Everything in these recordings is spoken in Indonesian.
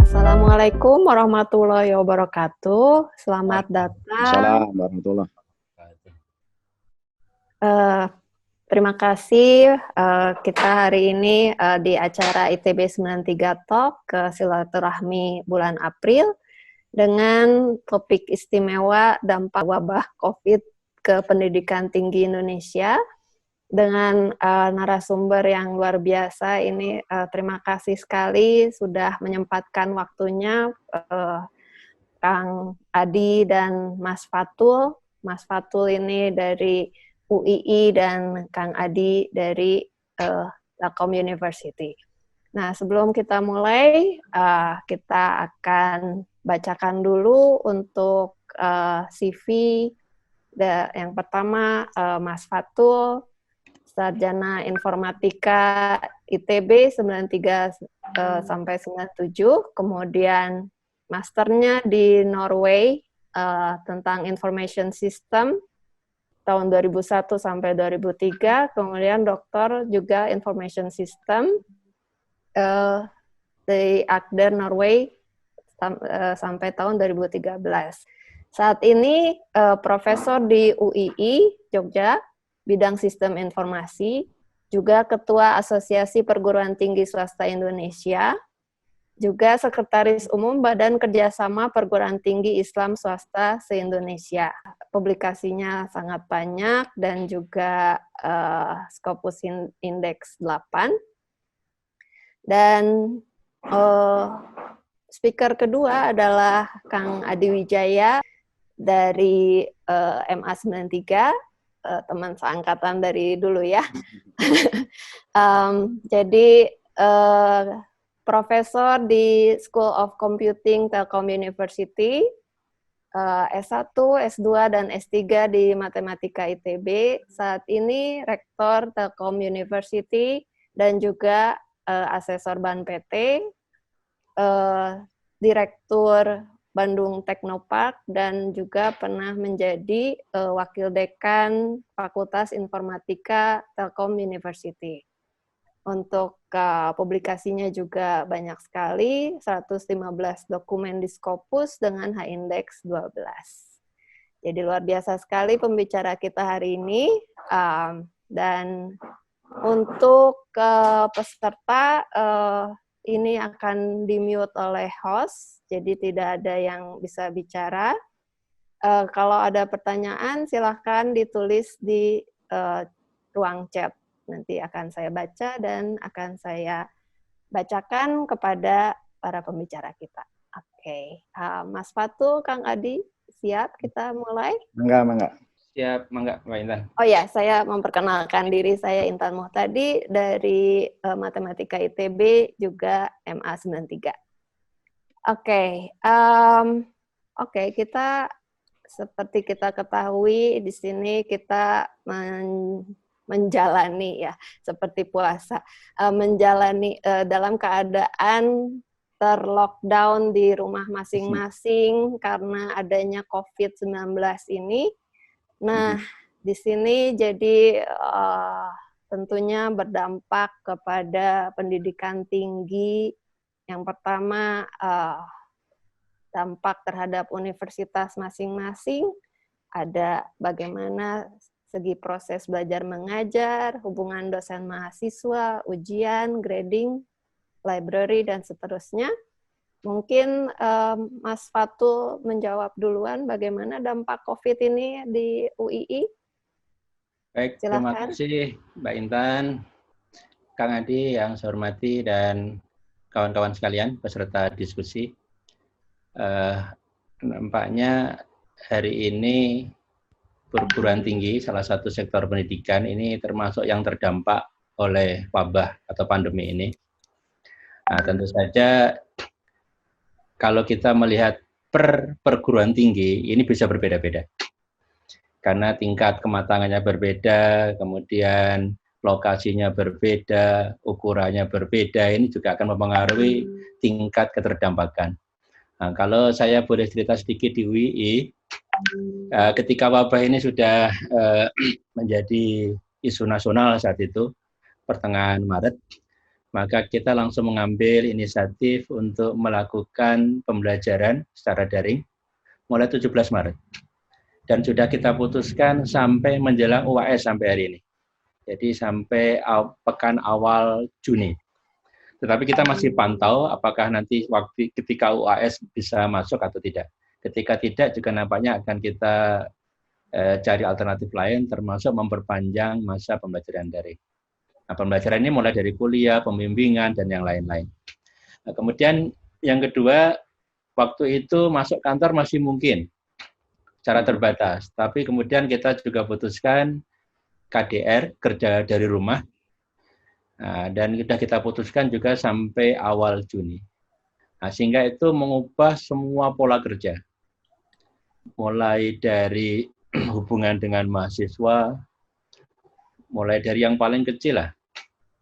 Assalamualaikum warahmatullahi wabarakatuh. Selamat datang. Assalamualaikum warahmatullahi wabarakatuh. Terima kasih kita hari ini di acara ITB 93 Talk ke silaturahmi bulan April dengan topik istimewa dampak wabah COVID ke pendidikan tinggi Indonesia dengan narasumber yang luar biasa. Ini terima kasih sekali sudah menyempatkan waktunya Kang Adi dan Mas Fatul. Mas Fatul ini dari UII dan Kang Adi dari Telkom University. Nah, sebelum kita mulai, kita akan bacakan dulu untuk CV. Yang pertama, Mas Fatul, Sarjana Informatika ITB 93 sampai 97, kemudian masternya di Norway tentang Information System tahun 2001 sampai 2003, kemudian doktor juga Information System di Agder Norway sampai tahun 2013. Saat ini profesor di UII Jogja, bidang sistem informasi, juga ketua Asosiasi Perguruan Tinggi Swasta Indonesia, juga Sekretaris Umum Badan Kerjasama Perguruan Tinggi Islam Swasta se-Indonesia. Publikasinya sangat banyak dan juga Scopus Index 8. Dan speaker kedua adalah Kang Adi Wijaya dari MA 93, teman seangkatan dari dulu ya. Jadi profesor di School of Computing Telkom University, S1, S2, dan S3 di Matematika ITB. Saat ini rektor Telkom University dan juga asesor BAN PT, direktur Bandung Teknopark, dan juga pernah menjadi wakil dekan Fakultas Informatika Telkom University. Untuk publikasinya juga banyak sekali, 115 dokumen di Scopus dengan H-Index 12. Jadi luar biasa sekali pembicara kita hari ini. Dan untuk peserta, ini akan di-mute oleh host, jadi tidak ada yang bisa bicara. Kalau ada pertanyaan, silahkan ditulis di ruang chat. Nanti akan saya baca dan akan saya bacakan kepada para pembicara kita. Oke. Mas Fatul, Kang Adi, siap kita mulai? Mangga. Siap, mangga, Mbak Intan. Oh ya, saya memperkenalkan diri, saya Intan Muhtadi dari Matematika ITB, juga MA 93. Oke, kita seperti kita ketahui di sini kita menjalani ya, seperti puasa, menjalani dalam keadaan terlockdown di rumah masing-masing karena adanya COVID-19 ini. Nah, di sini jadi tentunya berdampak kepada pendidikan tinggi. Yang pertama, dampak terhadap universitas masing-masing, ada bagaimana segi proses belajar mengajar, hubungan dosen mahasiswa, ujian, grading, library, dan seterusnya. Mungkin Mas Fatul menjawab duluan bagaimana dampak COVID ini di UII. Baik, terima Silakan. kasih Mbak Intan, Kang Adi yang saya hormati, dan kawan-kawan sekalian peserta diskusi. Nampaknya hari ini perguruan tinggi, salah satu sektor pendidikan ini termasuk yang terdampak oleh wabah atau pandemi ini. Nah, tentu saja kalau kita melihat per perguruan tinggi ini bisa berbeda-beda. Karena tingkat kematangannya berbeda, kemudian lokasinya berbeda, ukurannya berbeda, ini juga akan mempengaruhi tingkat keterdampakan. Nah, kalau saya boleh cerita sedikit di UI, ketika wabah ini sudah menjadi isu nasional saat itu, pertengahan Maret, maka kita langsung mengambil inisiatif untuk melakukan pembelajaran secara daring mulai 17 Maret. Dan sudah kita putuskan sampai menjelang UAS sampai hari ini. Jadi sampai pekan awal Juni. Tetapi kita masih pantau apakah nanti waktu ketika UAS bisa masuk atau tidak. Ketika tidak juga nampaknya akan kita cari alternatif lain, termasuk memperpanjang masa pembelajaran daring. Nah, pembelajaran ini mulai dari kuliah, pembimbingan, dan yang lain-lain. Nah, kemudian yang kedua, waktu itu masuk kantor masih mungkin, secara terbatas. Tapi kemudian kita juga putuskan KDR, kerja dari rumah, dan sudah kita putuskan juga sampai awal Juni. Nah, sehingga itu mengubah semua pola kerja. Mulai dari hubungan dengan mahasiswa, mulai dari yang paling kecil lah,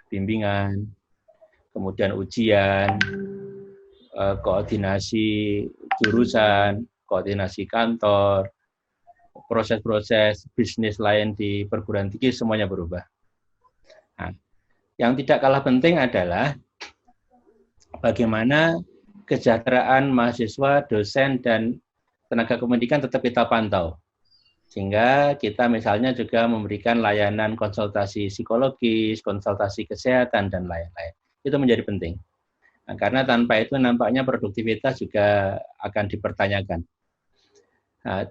bimbingan, kemudian ujian, koordinasi jurusan, koordinasi kantor, proses-proses bisnis lain di perguruan tinggi semuanya berubah. Nah, yang tidak kalah penting adalah bagaimana kesejahteraan mahasiswa, dosen, dan tenaga pendidikan tetap kita pantau. Sehingga kita misalnya juga memberikan layanan konsultasi psikologis, konsultasi kesehatan, dan lain-lain. Itu menjadi penting. Nah, karena tanpa itu nampaknya produktivitas juga akan dipertanyakan. Nah,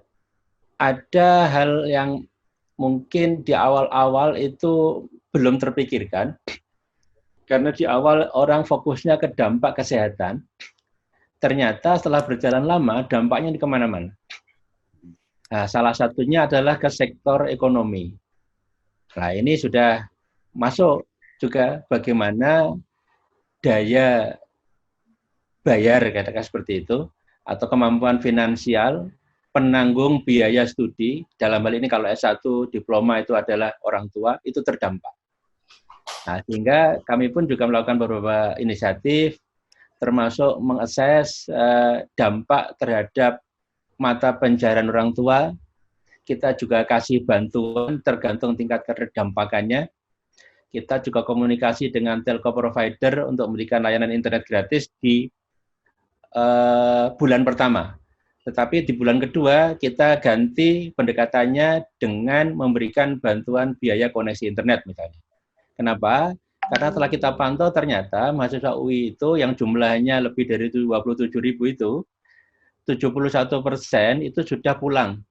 ada hal yang mungkin di awal-awal itu belum terpikirkan, karena di awal orang fokusnya ke dampak kesehatan, ternyata setelah berjalan lama dampaknya di kemana-mana. Nah, salah satunya adalah ke sektor ekonomi. Nah, ini sudah masuk juga bagaimana daya bayar, katakan seperti itu, atau kemampuan finansial penanggung biaya studi, dalam hal ini kalau S1 diploma itu adalah orang tua, itu terdampak. Nah, sehingga kami pun juga melakukan beberapa inisiatif, termasuk mengakses dampak terhadap mata pencaharian orang tua. Kita juga kasih bantuan tergantung tingkat keterdampakannya. Kita juga komunikasi dengan telco provider untuk memberikan layanan internet gratis di bulan pertama. Tetapi di bulan kedua kita ganti pendekatannya dengan memberikan bantuan biaya koneksi internet misalnya. Kenapa? Karena setelah kita pantau ternyata mahasiswa UI itu yang jumlahnya lebih dari 27.000 itu, 71% itu sudah pulang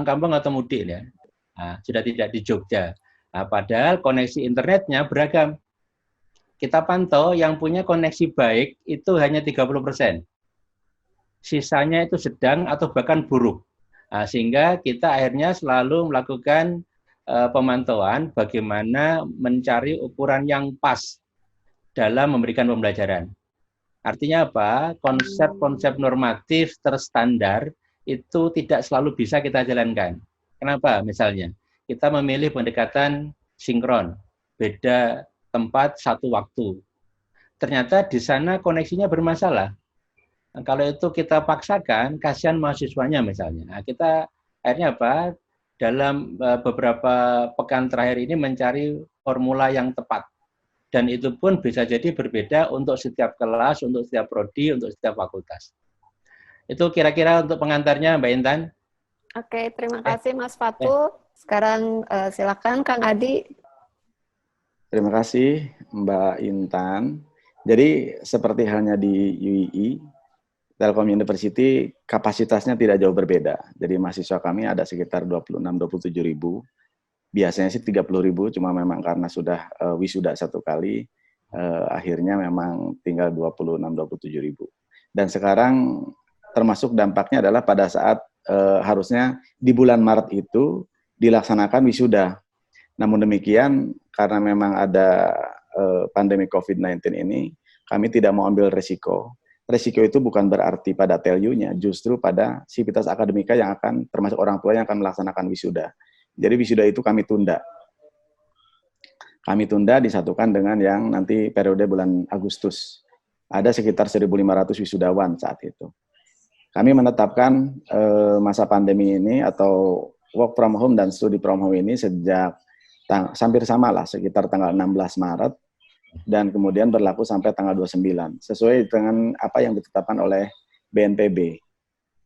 kampung atau mudik ya. Nah, sudah tidak di Jogja. Nah, padahal koneksi internetnya beragam. Kita pantau yang punya koneksi baik itu hanya 30%. Sisanya itu sedang atau bahkan buruk. Nah, sehingga kita akhirnya selalu melakukan pemantauan bagaimana mencari ukuran yang pas dalam memberikan pembelajaran. Artinya apa? Konsep-konsep normatif terstandar itu tidak selalu bisa kita jalankan. Kenapa? Misalnya, kita memilih pendekatan sinkron, beda tempat, satu waktu. Ternyata di sana koneksinya bermasalah. Nah, kalau itu kita paksakan, kasihan mahasiswanya misalnya. Nah, kita akhirnya apa? Dalam beberapa pekan terakhir ini mencari formula yang tepat. Dan itu pun bisa jadi berbeda untuk setiap kelas, untuk setiap prodi, untuk setiap fakultas. Itu kira-kira untuk pengantarnya, Mbak Intan. Oke, terima kasih Mas Fatu. Sekarang silakan Kang Adi. Terima kasih Mbak Intan. Jadi seperti halnya di UII, Telkom University kapasitasnya tidak jauh berbeda. Jadi mahasiswa kami ada sekitar 26-27 ribu. Biasanya sih 30.000, cuma memang karena sudah wisuda satu kali, akhirnya memang tinggal 26-27.000. Dan sekarang termasuk dampaknya adalah pada saat harusnya di bulan Maret itu dilaksanakan wisuda. Namun demikian, karena memang ada pandemi COVID-19 ini, kami tidak mau ambil resiko. Resiko itu bukan berarti pada TLU-nya, justru pada sivitas akademika yang akan, termasuk orang tua yang akan melaksanakan wisuda. Jadi wisuda itu kami tunda. Kami tunda disatukan dengan yang nanti periode bulan Agustus. Ada sekitar 1.500 wisudawan saat itu. Kami menetapkan masa pandemi ini atau work from home dan studi from home ini sejak hampir sama lah, sekitar tanggal 16 Maret, dan kemudian berlaku sampai tanggal 29, sesuai dengan apa yang ditetapkan oleh BNPB.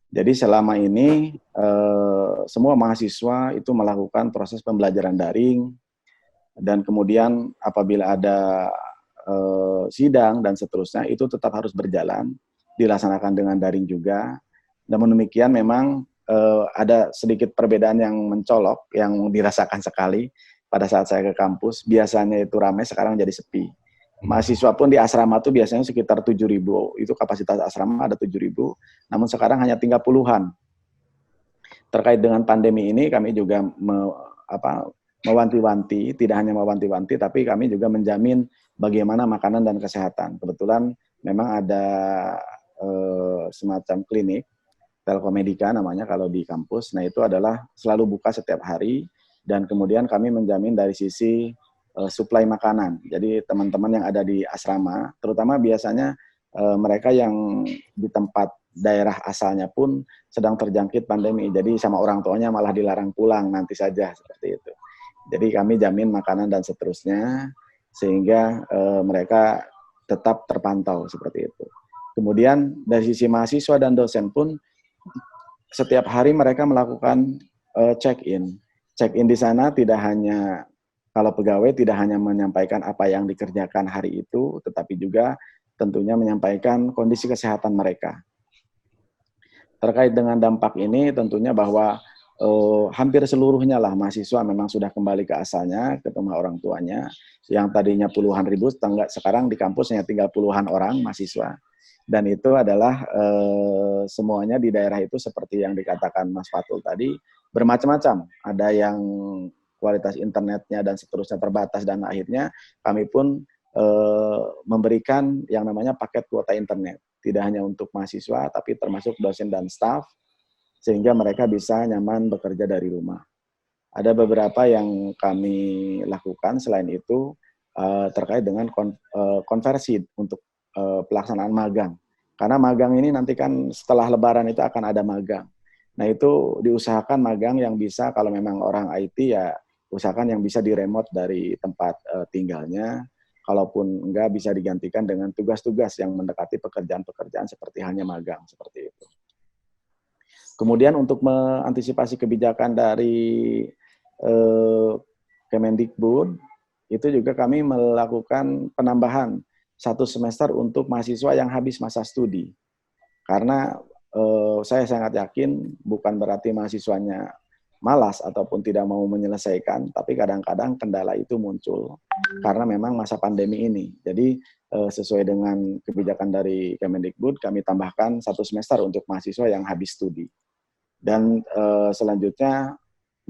Jadi selama ini semua mahasiswa itu melakukan proses pembelajaran daring, dan kemudian apabila ada sidang dan seterusnya, itu tetap harus berjalan, dilaksanakan dengan daring juga. Namun demikian memang ada sedikit perbedaan yang mencolok, yang dirasakan sekali pada saat saya ke kampus. Biasanya itu ramai, sekarang jadi sepi. Mahasiswa pun di asrama itu biasanya sekitar 7.000, itu kapasitas asrama ada 7.000, namun sekarang hanya tinggal puluhan. Terkait dengan pandemi ini kami juga mewanti-wanti, tidak hanya mewanti-wanti, tapi kami juga menjamin bagaimana makanan dan kesehatan. Kebetulan memang ada semacam klinik, Telkomedika namanya kalau di kampus, nah itu adalah selalu buka setiap hari, dan kemudian kami menjamin dari sisi suplai makanan. Jadi teman-teman yang ada di asrama, terutama biasanya mereka yang di tempat daerah asalnya pun sedang terjangkit pandemi, jadi sama orang tuanya malah dilarang pulang nanti saja, seperti itu. Jadi kami jamin makanan dan seterusnya, sehingga mereka tetap terpantau seperti itu. Kemudian dari sisi mahasiswa dan dosen pun, setiap hari mereka melakukan check-in. Check-in di sana tidak hanya, kalau pegawai tidak hanya menyampaikan apa yang dikerjakan hari itu, tetapi juga tentunya menyampaikan kondisi kesehatan mereka. Terkait dengan dampak ini tentunya bahwa hampir seluruhnya lah mahasiswa memang sudah kembali ke asalnya, ke rumah orang tuanya. Yang tadinya puluhan ribu, sekarang di kampus hanya tinggal puluhan orang mahasiswa. Dan itu adalah semuanya di daerah itu seperti yang dikatakan Mas Fatul tadi, bermacam-macam. Ada yang kualitas internetnya dan seterusnya terbatas, dan akhirnya kami pun memberikan yang namanya paket kuota internet. Tidak hanya untuk mahasiswa, tapi termasuk dosen dan staf, sehingga mereka bisa nyaman bekerja dari rumah. Ada beberapa yang kami lakukan selain itu terkait dengan konversi untuk pelaksanaan magang. Karena magang ini nanti kan setelah Lebaran itu akan ada magang. Nah itu diusahakan magang yang bisa, kalau memang orang IT ya usahakan yang bisa diremote dari tempat tinggalnya. Kalaupun enggak, bisa digantikan dengan tugas-tugas yang mendekati pekerjaan-pekerjaan seperti halnya magang, seperti itu. Kemudian untuk mengantisipasi kebijakan dari Kemendikbud, itu juga kami melakukan penambahan 1 semester untuk mahasiswa yang habis masa studi. Karena saya sangat yakin bukan berarti mahasiswanya malas ataupun tidak mau menyelesaikan, tapi kadang-kadang kendala itu muncul karena memang masa pandemi ini. Jadi sesuai dengan kebijakan dari Kemendikbud, kami tambahkan 1 semester untuk mahasiswa yang habis studi. Dan selanjutnya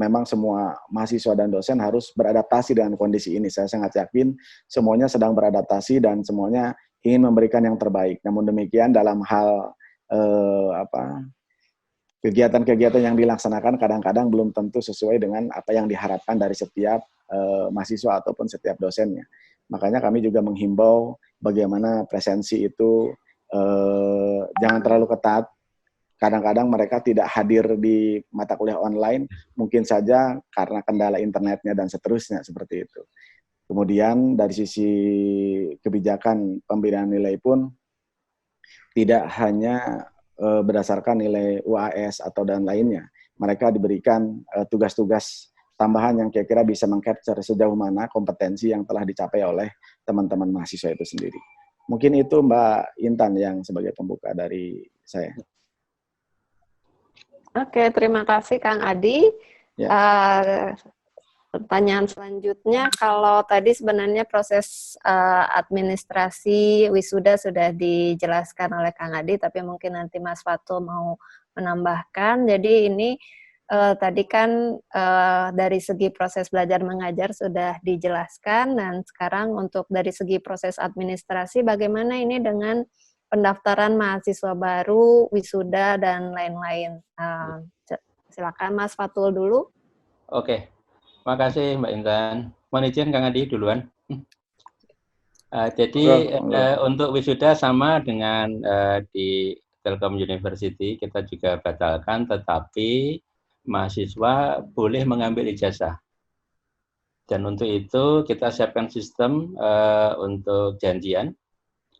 memang semua mahasiswa dan dosen harus beradaptasi dengan kondisi ini. Saya sangat yakin semuanya sedang beradaptasi dan semuanya ingin memberikan yang terbaik. Namun demikian dalam hal kegiatan-kegiatan yang dilaksanakan kadang-kadang belum tentu sesuai dengan apa yang diharapkan dari setiap mahasiswa ataupun setiap dosennya. Makanya kami juga menghimbau bagaimana presensi itu jangan terlalu ketat. Kadang-kadang mereka tidak hadir di mata kuliah online, mungkin saja karena kendala internetnya dan seterusnya, seperti itu. Kemudian dari sisi kebijakan pemberian nilai pun tidak hanya berdasarkan nilai UAS atau dan lainnya. Mereka diberikan tugas-tugas tambahan yang kira-kira bisa mengcapture sejauh mana kompetensi yang telah dicapai oleh teman-teman mahasiswa itu sendiri. Mungkin itu Mbak Intan yang sebagai pembuka dari saya. Oke, terima kasih Kang Adi. Ya. Pertanyaan selanjutnya, kalau tadi sebenarnya proses administrasi wisuda sudah dijelaskan oleh Kang Adi, tapi mungkin nanti Mas Fatul mau menambahkan. Jadi ini tadi kan dari segi proses belajar mengajar sudah dijelaskan, dan sekarang untuk dari segi proses administrasi, bagaimana ini dengan pendaftaran mahasiswa baru, wisuda, dan lain-lain. Silakan Mas Fatul dulu. Oke. Terima kasih Mbak Intan. Mohon izin Kang Adi duluan. Jadi untuk wisuda sama dengan di Telkom University, kita juga batalkan, tetapi mahasiswa boleh mengambil ijazah. Dan untuk itu kita siapkan sistem untuk janjian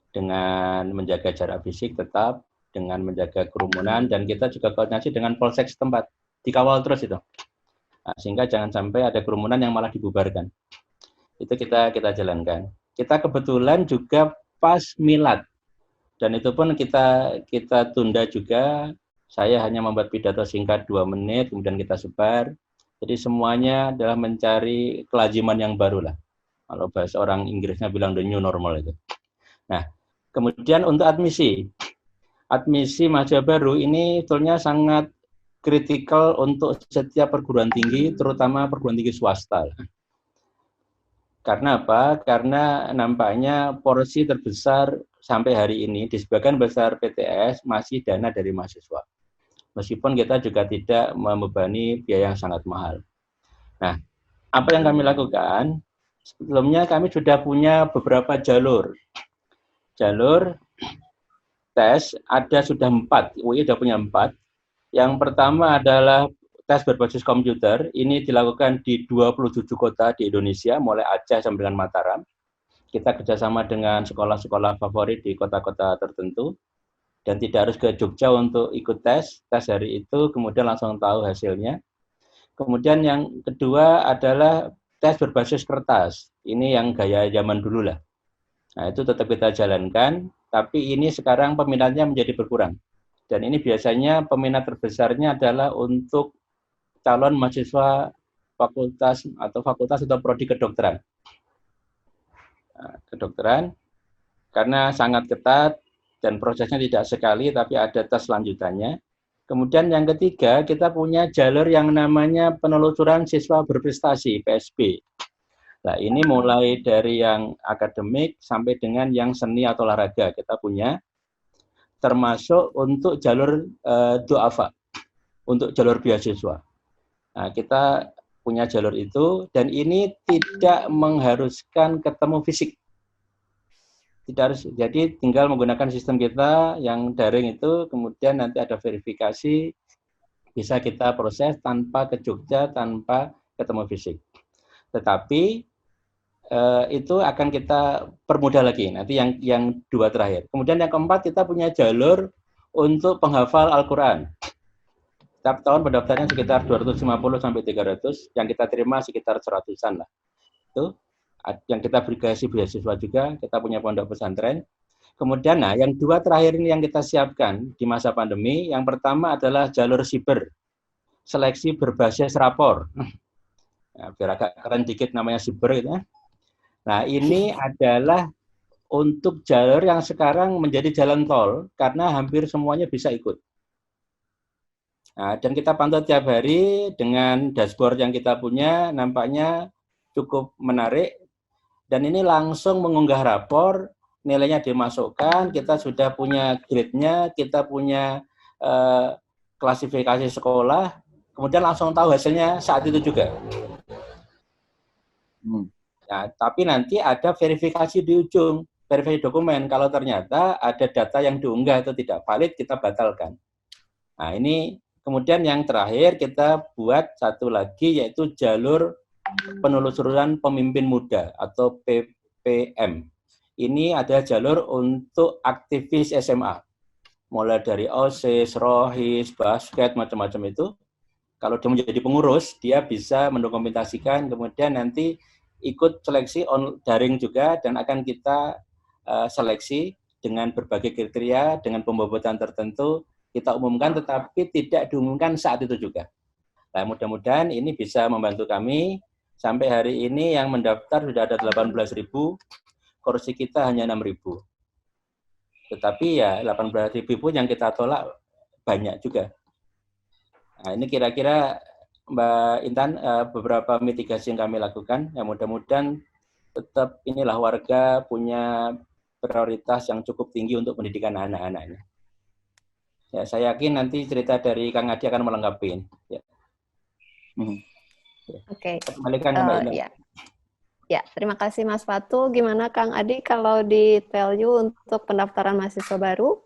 dengan menjaga jarak fisik tetap, dengan menjaga kerumunan, dan kita juga koordinasi dengan polsek setempat. Dikawal terus itu. Sehingga jangan sampai ada kerumunan yang malah dibubarkan. Itu kita jalankan. Kita kebetulan juga pas milad, dan itu pun kita tunda juga. Saya hanya membuat pidato singkat 2 menit, kemudian kita sebar. Jadi semuanya adalah mencari kelaziman yang baru lah. Kalau bahasa orang Inggrisnya bilang the new normal itu. Nah, kemudian untuk admisi mahasiswa baru ini sebetulnya sangat kritikal untuk setiap perguruan tinggi, terutama perguruan tinggi swasta. Karena apa? Karena nampaknya porsi terbesar sampai hari ini di sebagian besar PTS masih dana dari mahasiswa. Meskipun kita juga tidak membebani biaya yang sangat mahal. Nah, apa yang kami lakukan? Sebelumnya kami sudah punya beberapa jalur. Jalur tes ada sudah 4, UI sudah punya 4. Yang pertama adalah tes berbasis komputer. Ini dilakukan di 27 kota di Indonesia, mulai Aceh sampai dengan Mataram. Kita kerjasama dengan sekolah-sekolah favorit di kota-kota tertentu. Dan tidak harus ke Jogja untuk ikut tes hari itu, kemudian langsung tahu hasilnya. Kemudian yang kedua adalah tes berbasis kertas. Ini yang gaya zaman dulu lah. Nah, itu tetap kita jalankan, tapi ini sekarang peminatnya menjadi berkurang. Dan ini biasanya peminat terbesarnya adalah untuk calon mahasiswa fakultas atau prodi kedokteran. Nah, kedokteran, karena sangat ketat dan prosesnya tidak sekali, tapi ada tes lanjutannya. Kemudian yang ketiga, kita punya jalur yang namanya penelusuran siswa berprestasi, PSB. Nah, ini mulai dari yang akademik sampai dengan yang seni atau olahraga kita punya. Termasuk untuk jalur duafa, untuk jalur beasiswa. Nah, kita punya jalur itu, dan ini tidak mengharuskan ketemu fisik. Tidak harus, jadi tinggal menggunakan sistem kita yang daring itu, kemudian nanti ada verifikasi, bisa kita proses tanpa ke Jogja, tanpa ketemu fisik. Tetapi itu akan kita permudah lagi, nanti yang 2 terakhir. Kemudian yang keempat, kita punya jalur untuk penghafal Al-Quran. Setiap tahun pendaftarnya sekitar 250 sampai 300, yang kita terima sekitar 100-an lah. Itu yang kita berikan beasiswa juga, kita punya pondok pesantren. Kemudian yang 2 terakhir ini yang kita siapkan di masa pandemi. Yang pertama adalah jalur siber, seleksi berbasis rapor. Nah, biar agak keren dikit namanya siber gitu ya. Nah, ini adalah untuk jalur yang sekarang menjadi jalan tol, karena hampir semuanya bisa ikut. Nah, dan kita pantau tiap hari dengan dashboard yang kita punya, nampaknya cukup menarik. Dan ini langsung mengunggah rapor, nilainya dimasukkan, kita sudah punya grade-nya, kita punya klasifikasi sekolah, kemudian langsung tahu hasilnya saat itu juga. Nah, tapi nanti ada verifikasi di ujung, verifikasi dokumen. Kalau ternyata ada data yang diunggah atau tidak valid, kita batalkan. Nah, ini kemudian yang terakhir kita buat satu lagi, yaitu jalur penelusuran pemimpin muda atau PPM. Ini ada jalur untuk aktivis SMA. Mulai dari OSIS, ROHIS, basket, macam-macam itu. Kalau dia menjadi pengurus, dia bisa mendokumentasikan, kemudian nanti ikut seleksi daring juga, dan akan kita seleksi dengan berbagai kriteria, dengan pembobotan tertentu, kita umumkan, tetapi tidak diumumkan saat itu juga. Nah, mudah-mudahan ini bisa membantu kami Sampai hari ini yang mendaftar sudah ada 18.000, kursi kita hanya 6.000. Tetapi ya 18.000 pun yang kita tolak banyak juga. Nah, ini kira-kira Mbak Intan beberapa mitigasi yang kami lakukan. Ya mudah-mudahan tetap inilah warga punya prioritas yang cukup tinggi untuk pendidikan anak-anaknya. Ya, saya yakin nanti cerita dari Kang Adi akan melengkapi. Ya. Oke. Kembalikan Mbak Intan. Ya, terima kasih Mas Fatu. Gimana Kang Adi kalau di TELU untuk pendaftaran mahasiswa baru?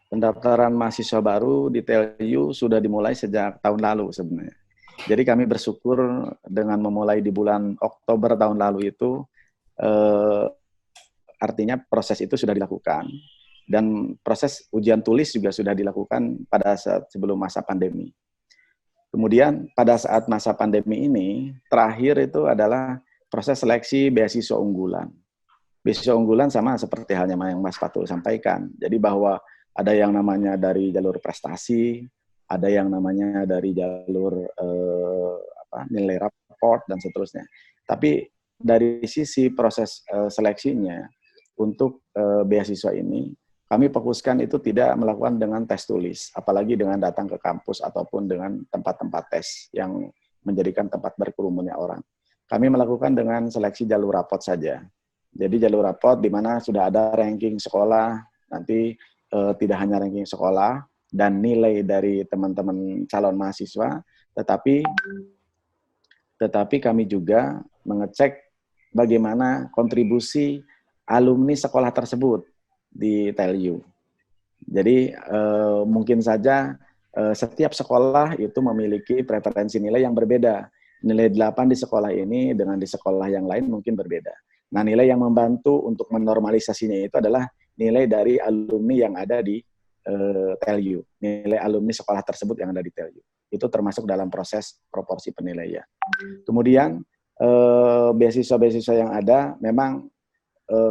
Pendaftaran mahasiswa baru di TELU sudah dimulai sejak tahun lalu sebenarnya. Jadi kami bersyukur dengan memulai di bulan Oktober tahun lalu itu, artinya proses itu sudah dilakukan. Dan proses ujian tulis juga sudah dilakukan pada saat sebelum masa pandemi. Kemudian pada saat masa pandemi ini, terakhir itu adalah proses seleksi beasiswa unggulan. Beasiswa unggulan sama seperti halnya yang Mas Fatul sampaikan. Jadi bahwa ada yang namanya dari jalur prestasi, ada yang namanya dari jalur nilai raport, dan seterusnya. Tapi dari sisi proses seleksinya, untuk beasiswa ini, kami fokuskan itu tidak melakukan dengan tes tulis, apalagi dengan datang ke kampus ataupun dengan tempat-tempat tes yang menjadikan tempat berkerumunnya orang. Kami melakukan dengan seleksi jalur rapot saja. Jadi jalur rapot di mana sudah ada ranking sekolah, nanti tidak hanya ranking sekolah dan nilai dari teman-teman calon mahasiswa, tetapi kami juga mengecek bagaimana kontribusi alumni sekolah tersebut di TELU. Jadi mungkin saja setiap sekolah itu memiliki preferensi nilai yang berbeda. Nilai 8 di sekolah ini dengan di sekolah yang lain mungkin berbeda. Nah, nilai yang membantu untuk menormalisasinya itu adalah nilai dari alumni yang ada di TELU. Nilai alumni sekolah tersebut yang ada di TELU. Itu termasuk dalam proses proporsi penilaian. Kemudian beasiswa-beasiswa yang ada memang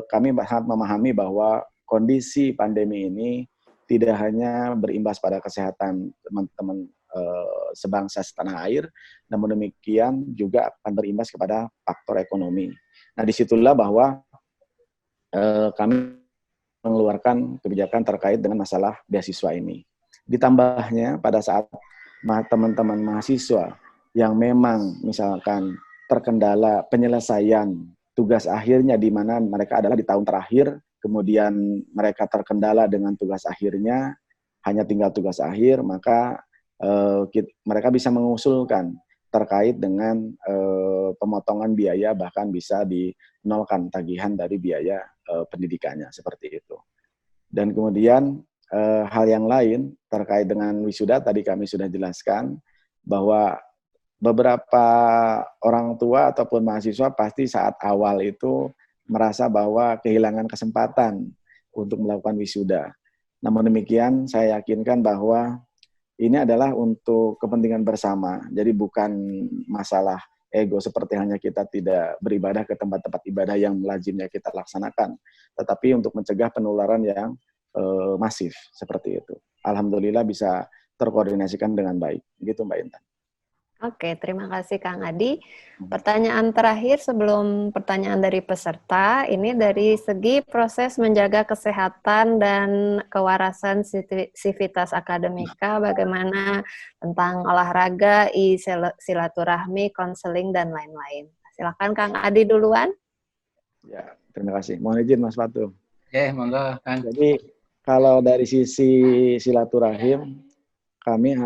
kami sangat memahami bahwa kondisi pandemi ini tidak hanya berimbas pada kesehatan teman-teman sebangsa setanah air, namun demikian juga akan berimbas kepada faktor ekonomi. Nah, disitulah bahwa kami mengeluarkan kebijakan terkait dengan masalah beasiswa ini. Ditambahnya pada saat teman-teman mahasiswa yang memang misalkan terkendala penyelesaian tugas akhirnya di mana mereka adalah di tahun terakhir, kemudian mereka terkendala dengan tugas akhirnya, hanya tinggal tugas akhir, maka mereka bisa mengusulkan terkait dengan pemotongan biaya, bahkan bisa dinolkan tagihan dari biaya pendidikannya, seperti itu. Dan kemudian hal yang lain terkait dengan wisuda, tadi kami sudah jelaskan bahwa beberapa orang tua ataupun mahasiswa pasti saat awal itu merasa bahwa kehilangan kesempatan untuk melakukan wisuda. Namun demikian, saya yakinkan bahwa ini adalah untuk kepentingan bersama. Jadi bukan masalah ego seperti hanya kita tidak beribadah ke tempat-tempat ibadah yang lazimnya kita laksanakan, tetapi untuk mencegah penularan yang masif seperti itu. Alhamdulillah bisa terkoordinasikan dengan baik. Begitu Mbak Intan. Oke, terima kasih Kang Adi. Pertanyaan terakhir sebelum pertanyaan dari peserta, ini dari segi proses menjaga kesehatan dan kewarasan sivitas akademika, bagaimana tentang olahraga, silaturahmi, konseling, dan lain-lain. Silakan Kang Adi duluan. Ya, terima kasih. Mohon izin Mas Fatu. Monggo Kang. Jadi kalau dari sisi silaturahim, kami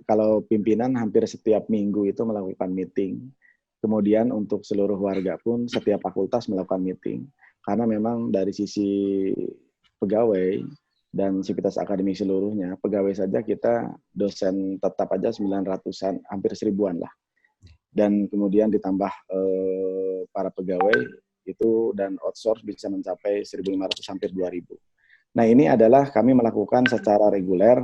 kalau pimpinan hampir setiap minggu itu melakukan meeting. Kemudian untuk seluruh warga pun setiap fakultas melakukan meeting. Karena memang dari sisi pegawai dan sivitas akademik seluruhnya, pegawai saja kita dosen tetap aja 900-an, hampir 1000-an lah. Dan kemudian ditambah para pegawai itu dan outsource bisa mencapai 1.500 sampai 2.000. Nah, ini adalah kami melakukan secara reguler,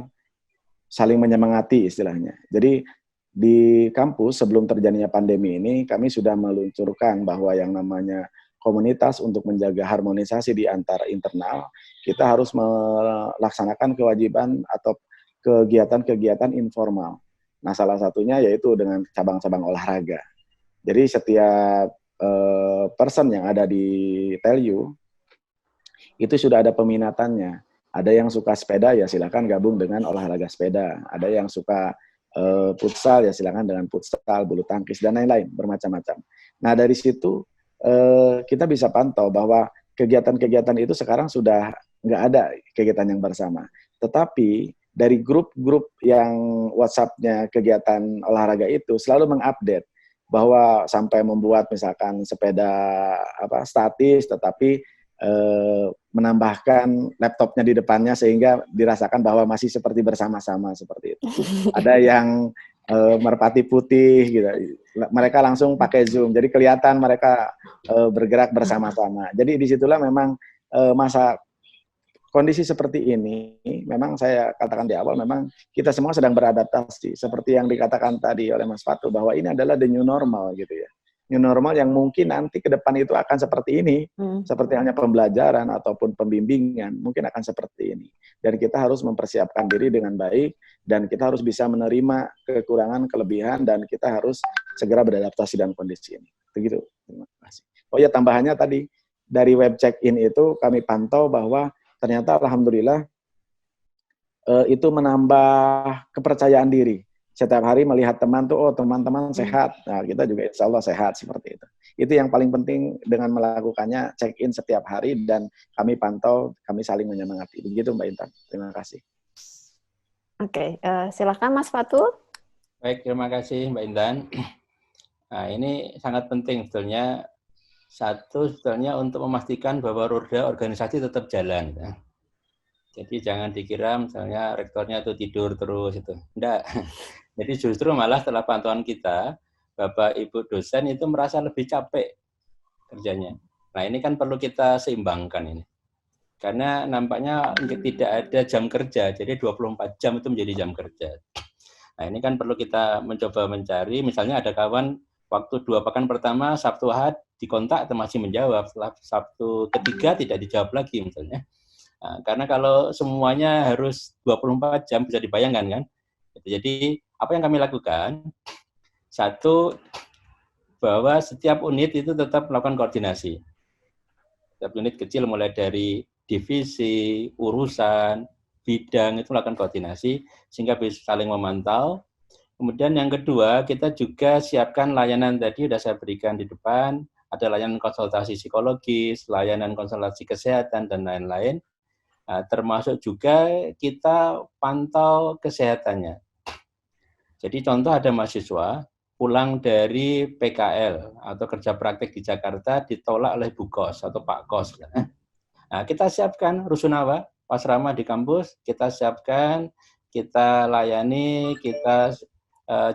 saling menyemangati istilahnya. Jadi di kampus sebelum terjadinya pandemi ini kami sudah meluncurkan bahwa yang namanya komunitas untuk menjaga harmonisasi di antara internal, kita harus melaksanakan kewajiban atau kegiatan-kegiatan informal. Nah, salah satunya yaitu dengan cabang-cabang olahraga. Jadi setiap person yang ada di Telyu itu sudah ada peminatannya. Ada yang suka sepeda, ya silakan gabung dengan olahraga sepeda. Ada yang suka futsal, ya silakan dengan futsal, bulu tangkis, dan lain-lain, bermacam-macam. Nah, dari situ kita bisa pantau bahwa kegiatan-kegiatan itu sekarang sudah nggak ada kegiatan yang bersama. Tetapi dari grup-grup yang WhatsApp-nya kegiatan olahraga itu selalu mengupdate bahwa sampai membuat misalkan sepeda statis, tetapi menambahkan laptopnya di depannya sehingga dirasakan bahwa masih seperti bersama-sama seperti itu. Ada yang merpati putih gitu. Mereka langsung pakai Zoom. Jadi kelihatan mereka bergerak bersama-sama. Jadi disitulah memang masa kondisi seperti ini, memang saya katakan di awal, memang kita semua sedang beradaptasi. Seperti yang dikatakan tadi oleh Mas Fatu, bahwa ini adalah the new normal gitu ya. New normal yang mungkin nanti ke depan itu akan seperti ini, seperti hanya pembelajaran ataupun pembimbingan, mungkin akan seperti ini. Dan kita harus mempersiapkan diri dengan baik, dan kita harus bisa menerima kekurangan, kelebihan, dan kita harus segera beradaptasi dengan kondisi ini. Begitu. Terima kasih. Oh ya, tambahannya tadi, dari web check-in itu kami pantau bahwa ternyata alhamdulillah itu menambah kepercayaan diri. Setiap hari melihat teman tuh, oh teman-teman sehat. Nah, kita juga insya Allah sehat seperti itu. Itu yang paling penting dengan melakukannya check-in setiap hari dan kami pantau, kami saling menyemangati. Begitu Mbak Intan. Terima kasih. Oke, silakan Mas Fatul. Baik, terima kasih Mbak Intan. Nah, ini sangat penting sebetulnya. Satu, sebetulnya untuk memastikan bahwa roda organisasi tetap jalan. Ya. Jadi jangan dikira misalnya rektornya itu tidur terus itu. Enggak. Jadi justru malah setelah pantauan kita, Bapak Ibu dosen itu merasa lebih capek kerjanya. Nah, ini kan perlu kita seimbangkan ini. Karena nampaknya tidak ada jam kerja, jadi 24 jam itu menjadi jam kerja. Nah, ini kan perlu kita mencoba mencari, misalnya ada kawan waktu 2 pekan pertama, Sabtu Ahad dikontak atau masih menjawab, setelah Sabtu ketiga tidak dijawab lagi misalnya. Nah, karena kalau semuanya harus 24 jam bisa dibayangkan kan. Jadi apa yang kami lakukan? Satu, bahwa setiap unit itu tetap melakukan koordinasi. Setiap unit kecil mulai dari divisi, urusan, bidang itu melakukan koordinasi sehingga bisa saling memantau. Kemudian yang kedua, kita juga siapkan layanan tadi sudah saya berikan di depan, ada layanan konsultasi psikologis, layanan konsultasi kesehatan dan lain-lain. Nah, termasuk juga kita pantau kesehatannya. Jadi contoh ada mahasiswa pulang dari PKL atau kerja praktek di Jakarta ditolak oleh Bu Kos atau Pak Kos. Nah, kita siapkan rusunawa, asrama di kampus, kita siapkan, kita layani, kita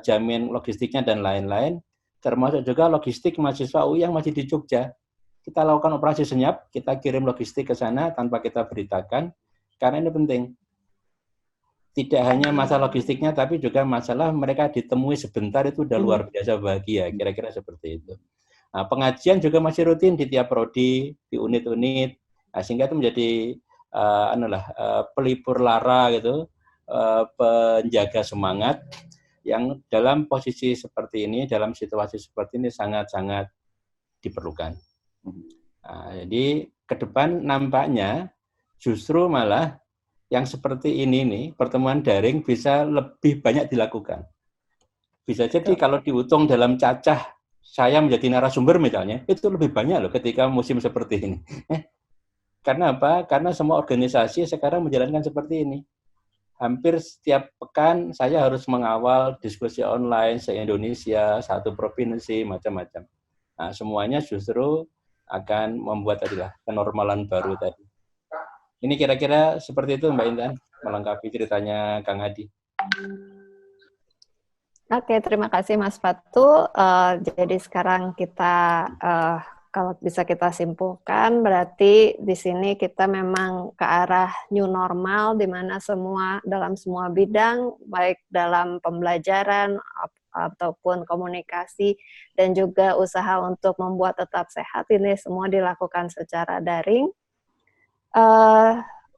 jamin logistiknya dan lain-lain, termasuk juga logistik mahasiswa UI yang masih di Jogja. Kita lakukan operasi senyap, kita kirim logistik ke sana tanpa kita beritakan, karena ini penting. Tidak hanya masalah logistiknya, tapi juga masalah mereka ditemui sebentar itu udah luar biasa bahagia, kira-kira seperti itu. Nah, pengajian juga masih rutin di tiap prodi, di unit-unit, nah, sehingga itu menjadi pelipur lara gitu, penjaga semangat, yang dalam posisi seperti ini, dalam situasi seperti ini sangat-sangat diperlukan. Nah, jadi ke depan nampaknya justru malah yang seperti ini nih, pertemuan daring bisa lebih banyak dilakukan. Bisa jadi kalau dihitung dalam cacah saya menjadi narasumber misalnya, itu lebih banyak loh ketika musim seperti ini. Karena apa? Karena semua organisasi sekarang menjalankan seperti ini. Hampir setiap pekan saya harus mengawal diskusi online se-Indonesia, satu provinsi, macam-macam. Nah, semuanya justru akan membuat adalah kenormalan baru tadi. Ini kira-kira seperti itu Mbak Intan, melengkapi ceritanya Kang Adi. Oke, terima kasih Mas Fatu. Jadi sekarang kita, kalau bisa kita simpulkan, berarti di sini kita memang ke arah new normal, di mana dalam semua bidang, baik dalam pembelajaran ataupun komunikasi, dan juga usaha untuk membuat tetap sehat, ini semua dilakukan secara daring.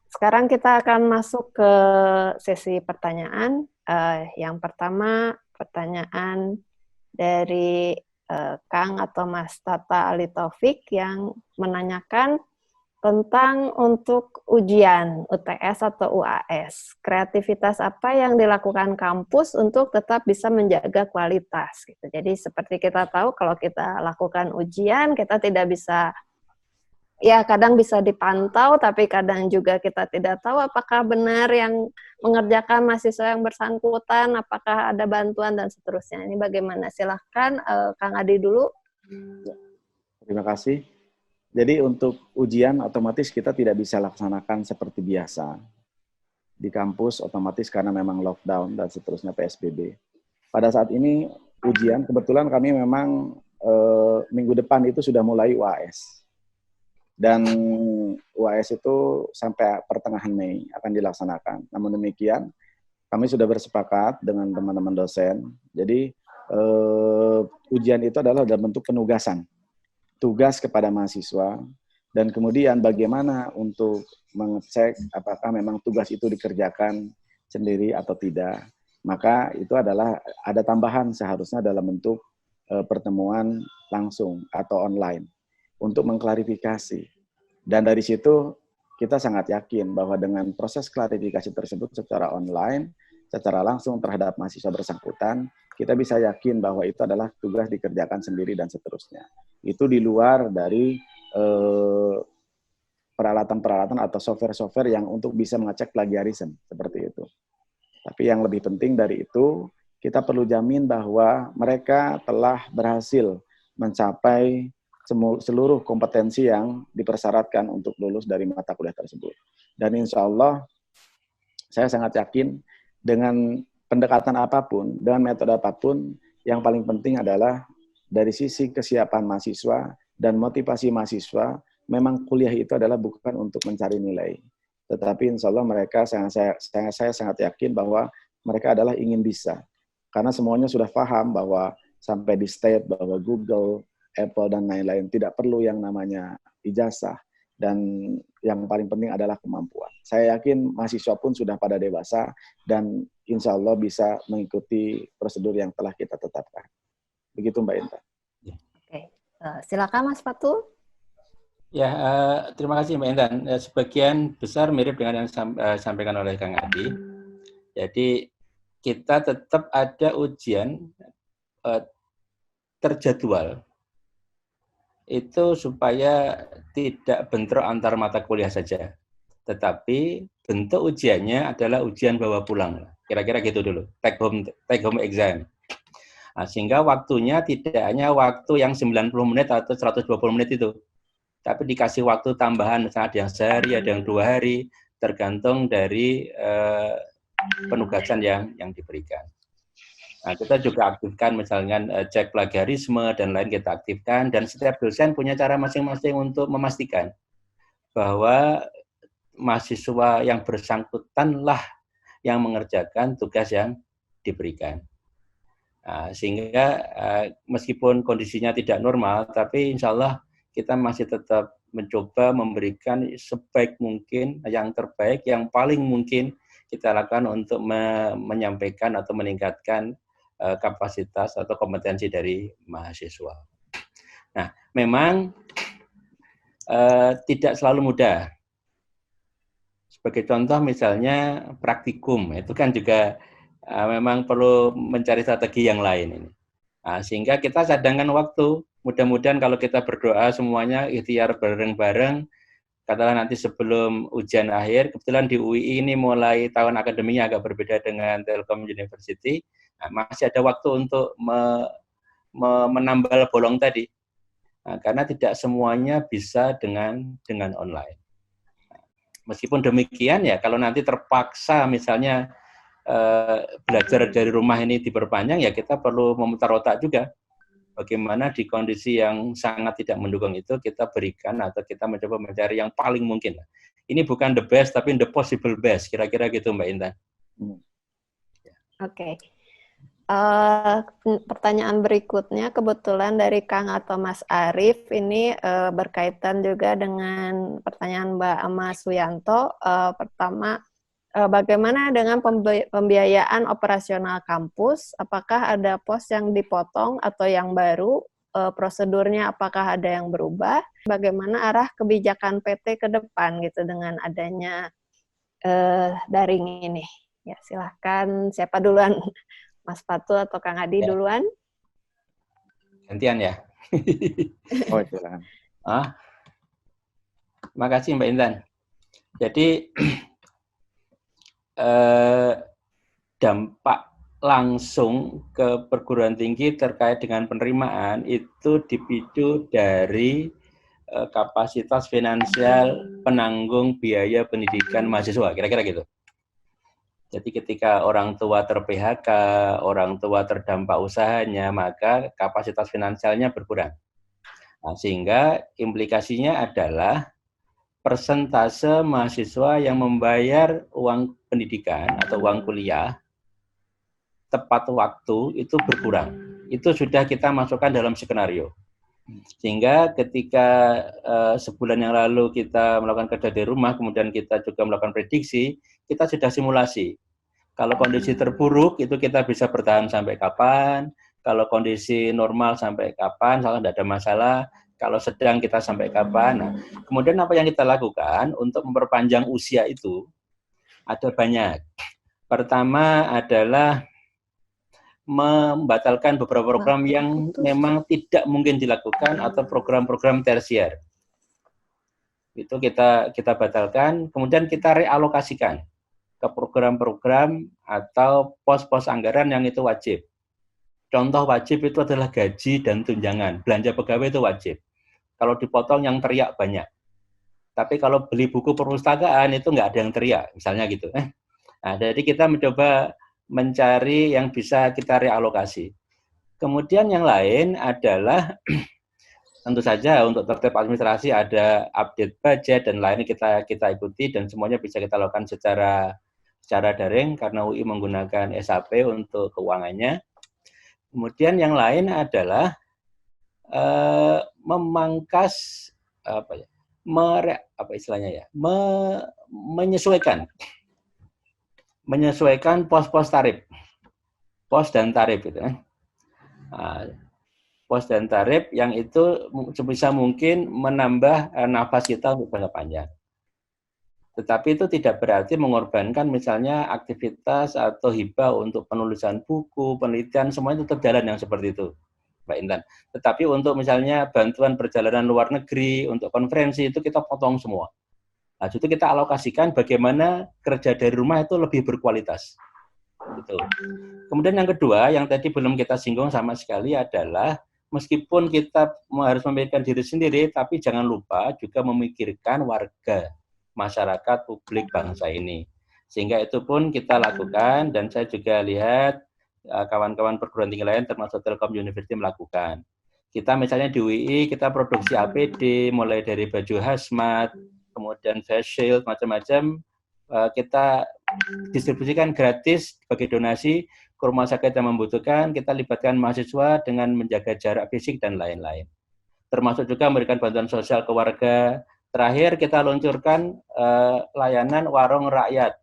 Sekarang kita akan masuk ke sesi pertanyaan. Yang pertama, pertanyaan dari Kang atau Mas Tata Ali Taufik yang menanyakan tentang untuk ujian UTS atau UAS. Kreativitas apa yang dilakukan kampus untuk tetap bisa menjaga kualitas gitu. Jadi seperti kita tahu kalau kita lakukan ujian kita tidak bisa, ya kadang bisa dipantau tapi kadang juga kita tidak tahu apakah benar yang mengerjakan mahasiswa yang bersangkutan, apakah ada bantuan dan seterusnya. Ini bagaimana? Silahkan Kang Adi dulu. Terima kasih. Jadi untuk ujian otomatis kita tidak bisa laksanakan seperti biasa. Di kampus otomatis karena memang lockdown dan seterusnya PSBB. Pada saat ini ujian, kebetulan kami memang minggu depan itu sudah mulai UAS. Dan UAS itu sampai pertengahan Mei akan dilaksanakan. Namun demikian, kami sudah bersepakat dengan teman-teman dosen. Jadi ujian itu adalah dalam bentuk penugasan. Tugas kepada mahasiswa, dan kemudian bagaimana untuk mengecek apakah memang tugas itu dikerjakan sendiri atau tidak. Maka itu adalah ada tambahan seharusnya dalam bentuk pertemuan langsung atau online untuk mengklarifikasi. Dan dari situ kita sangat yakin bahwa dengan proses klarifikasi tersebut secara online, secara langsung terhadap mahasiswa bersangkutan, kita bisa yakin bahwa itu adalah tugas dikerjakan sendiri dan seterusnya. Itu di luar dari peralatan-peralatan atau software-software yang untuk bisa mengecek plagiarisme, seperti itu. Tapi yang lebih penting dari itu, kita perlu jamin bahwa mereka telah berhasil mencapai seluruh kompetensi yang dipersyaratkan untuk lulus dari mata kuliah tersebut. Dan insya Allah, saya sangat yakin dengan pendekatan apapun, dengan metode apapun, yang paling penting adalah dari sisi kesiapan mahasiswa dan motivasi mahasiswa, memang kuliah itu adalah bukan untuk mencari nilai. Tetapi insya Allah mereka, saya sangat yakin bahwa mereka adalah ingin bisa. Karena semuanya sudah paham bahwa sampai di state bahwa Google, Apple, dan lain-lain tidak perlu yang namanya ijazah. Dan yang paling penting adalah kemampuan. Saya yakin mahasiswa pun sudah pada dewasa dan insya Allah bisa mengikuti prosedur yang telah kita tetapkan. Begitu Mbak Intan. Oke, silakan Mas Fatul. Ya, terima kasih Mbak Intan. Sebagian besar mirip dengan yang disampaikan oleh Kang Adi. Jadi kita tetap ada ujian terjadwal. Itu supaya tidak bentrok antar mata kuliah saja. Tetapi bentuk ujiannya adalah ujian bawa pulang. Kira-kira gitu dulu, take home exam. Nah, sehingga waktunya tidak hanya waktu yang 90 menit atau 120 menit itu. Tapi dikasih waktu tambahan, misalnya ada yang sehari, ada yang 2 hari, tergantung dari penugasan yang diberikan. Nah, kita juga aktifkan misalnya cek plagiarisme dan lain kita aktifkan, dan setiap dosen punya cara masing-masing untuk memastikan bahwa mahasiswa yang bersangkutanlah yang mengerjakan tugas yang diberikan. Nah, sehingga meskipun kondisinya tidak normal, tapi insya Allah kita masih tetap mencoba memberikan sebaik mungkin, yang terbaik, yang paling mungkin kita lakukan untuk menyampaikan atau meningkatkan kapasitas atau kompetensi dari mahasiswa. Nah, memang tidak selalu mudah. Sebagai contoh misalnya praktikum, itu kan juga memang perlu mencari strategi yang lain ini. Nah, sehingga kita cadangkan waktu. Mudah-mudahan kalau kita berdoa semuanya ikhtiar bareng-bareng, katakanlah nanti sebelum ujian akhir, kebetulan di UI ini mulai tahun akademinya agak berbeda dengan Telkom University, nah, masih ada waktu untuk menambal bolong tadi. Nah, karena tidak semuanya bisa dengan online. Meskipun demikian ya, kalau nanti terpaksa misalnya belajar dari rumah ini diperpanjang, ya kita perlu memutar otak juga. Bagaimana di kondisi yang sangat tidak mendukung itu kita berikan atau kita mencoba mencari yang paling mungkin. Ini bukan the best, tapi the possible best. Kira-kira gitu Mbak Intan. Oke. Pertanyaan berikutnya kebetulan dari Kang atau Mas Arief ini berkaitan juga dengan pertanyaan Mbak Ama Suyanto. Pertama, bagaimana dengan pembiayaan operasional kampus? Apakah ada pos yang dipotong atau yang baru prosedurnya apakah ada yang berubah, bagaimana arah kebijakan PT ke depan gitu dengan adanya daring ini. Ya, silahkan siapa duluan, Mas Fatul atau Kang Adi duluan? Gantian ya. Oh, silakan. Makasih Mbak Intan. Jadi dampak langsung ke perguruan tinggi terkait dengan penerimaan itu dipicu dari kapasitas finansial penanggung biaya pendidikan mahasiswa, kira-kira gitu. Jadi ketika orang tua ter-PHK, orang tua terdampak usahanya, maka kapasitas finansialnya berkurang. Nah, sehingga implikasinya adalah persentase mahasiswa yang membayar uang pendidikan atau uang kuliah tepat waktu itu berkurang. Itu sudah kita masukkan dalam skenario. Sehingga ketika sebulan yang lalu kita melakukan kerja di rumah, kemudian kita juga melakukan prediksi, kita sudah simulasi. Kalau kondisi terburuk itu kita bisa bertahan sampai kapan, kalau kondisi normal sampai kapan, kalau tidak ada masalah, kalau sedang kita sampai kapan. Nah, kemudian apa yang kita lakukan untuk memperpanjang usia itu ada banyak. Pertama adalah membatalkan beberapa program yang memang tidak mungkin dilakukan atau program-program tersier. Itu kita batalkan, kemudian kita realokasikan ke program-program atau pos-pos anggaran yang itu wajib. Contoh wajib itu adalah gaji dan tunjangan. Belanja pegawai itu wajib. Kalau dipotong yang teriak banyak. Tapi kalau beli buku perpustakaan itu nggak ada yang teriak, misalnya gitu. Nah, jadi kita mencoba mencari yang bisa kita realokasi. Kemudian yang lain adalah tentu saja untuk tertib administrasi ada update budget dan lainnya kita ikuti dan semuanya bisa kita lakukan secara daring karena UI menggunakan SAP untuk keuangannya. Kemudian yang lain adalah memangkas menyesuaikan pos-pos tarif, pos dan tarif itu. Pos dan tarif yang itu sebisa mungkin menambah nafas kita untuk jangka panjang. Tetapi itu tidak berarti mengorbankan misalnya aktivitas atau hibah untuk penulisan buku, penelitian, semuanya tetap jalan yang seperti itu, Mbak Intan. Tetapi untuk misalnya bantuan perjalanan luar negeri, untuk konferensi, itu kita potong semua. Nah, itu kita alokasikan bagaimana kerja dari rumah itu lebih berkualitas. Gitu. Kemudian yang kedua, yang tadi belum kita singgung sama sekali adalah, meskipun kita harus memikirkan diri sendiri, tapi jangan lupa juga memikirkan warga, masyarakat, publik, bangsa ini. Sehingga itu pun kita lakukan, dan saya juga lihat kawan-kawan perguruan tinggi lain, termasuk Telkom University melakukan. Kita misalnya di UI, kita produksi APD, mulai dari baju hazmat, kemudian face shield, macam-macam, kita distribusikan gratis sebagai donasi ke rumah sakit yang membutuhkan, kita libatkan mahasiswa dengan menjaga jarak fisik dan lain-lain. Termasuk juga memberikan bantuan sosial ke warga. Terakhir kita luncurkan layanan warung rakyat.uii.ac.id,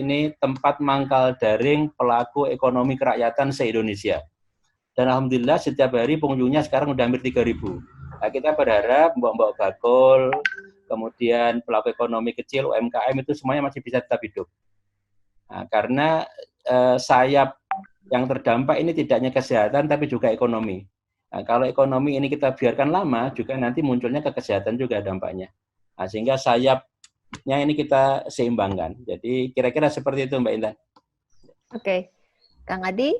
ini tempat mangkal daring pelaku ekonomi kerakyatan se-Indonesia. Dan alhamdulillah setiap hari pengunjungnya sekarang udah hampir 3.000. Nah, kita berharap mbak-mbak bakul, kemudian pelaku ekonomi kecil, UMKM itu semuanya masih bisa tetap hidup. Nah, karena sayap yang terdampak ini tidak hanya kesehatan tapi juga ekonomi. Nah, kalau ekonomi ini kita biarkan lama, juga nanti munculnya ke kesehatan juga dampaknya. Nah, sehingga sayapnya ini kita seimbangkan. Jadi kira-kira seperti itu Mbak Intan. Oke. Kang Adi?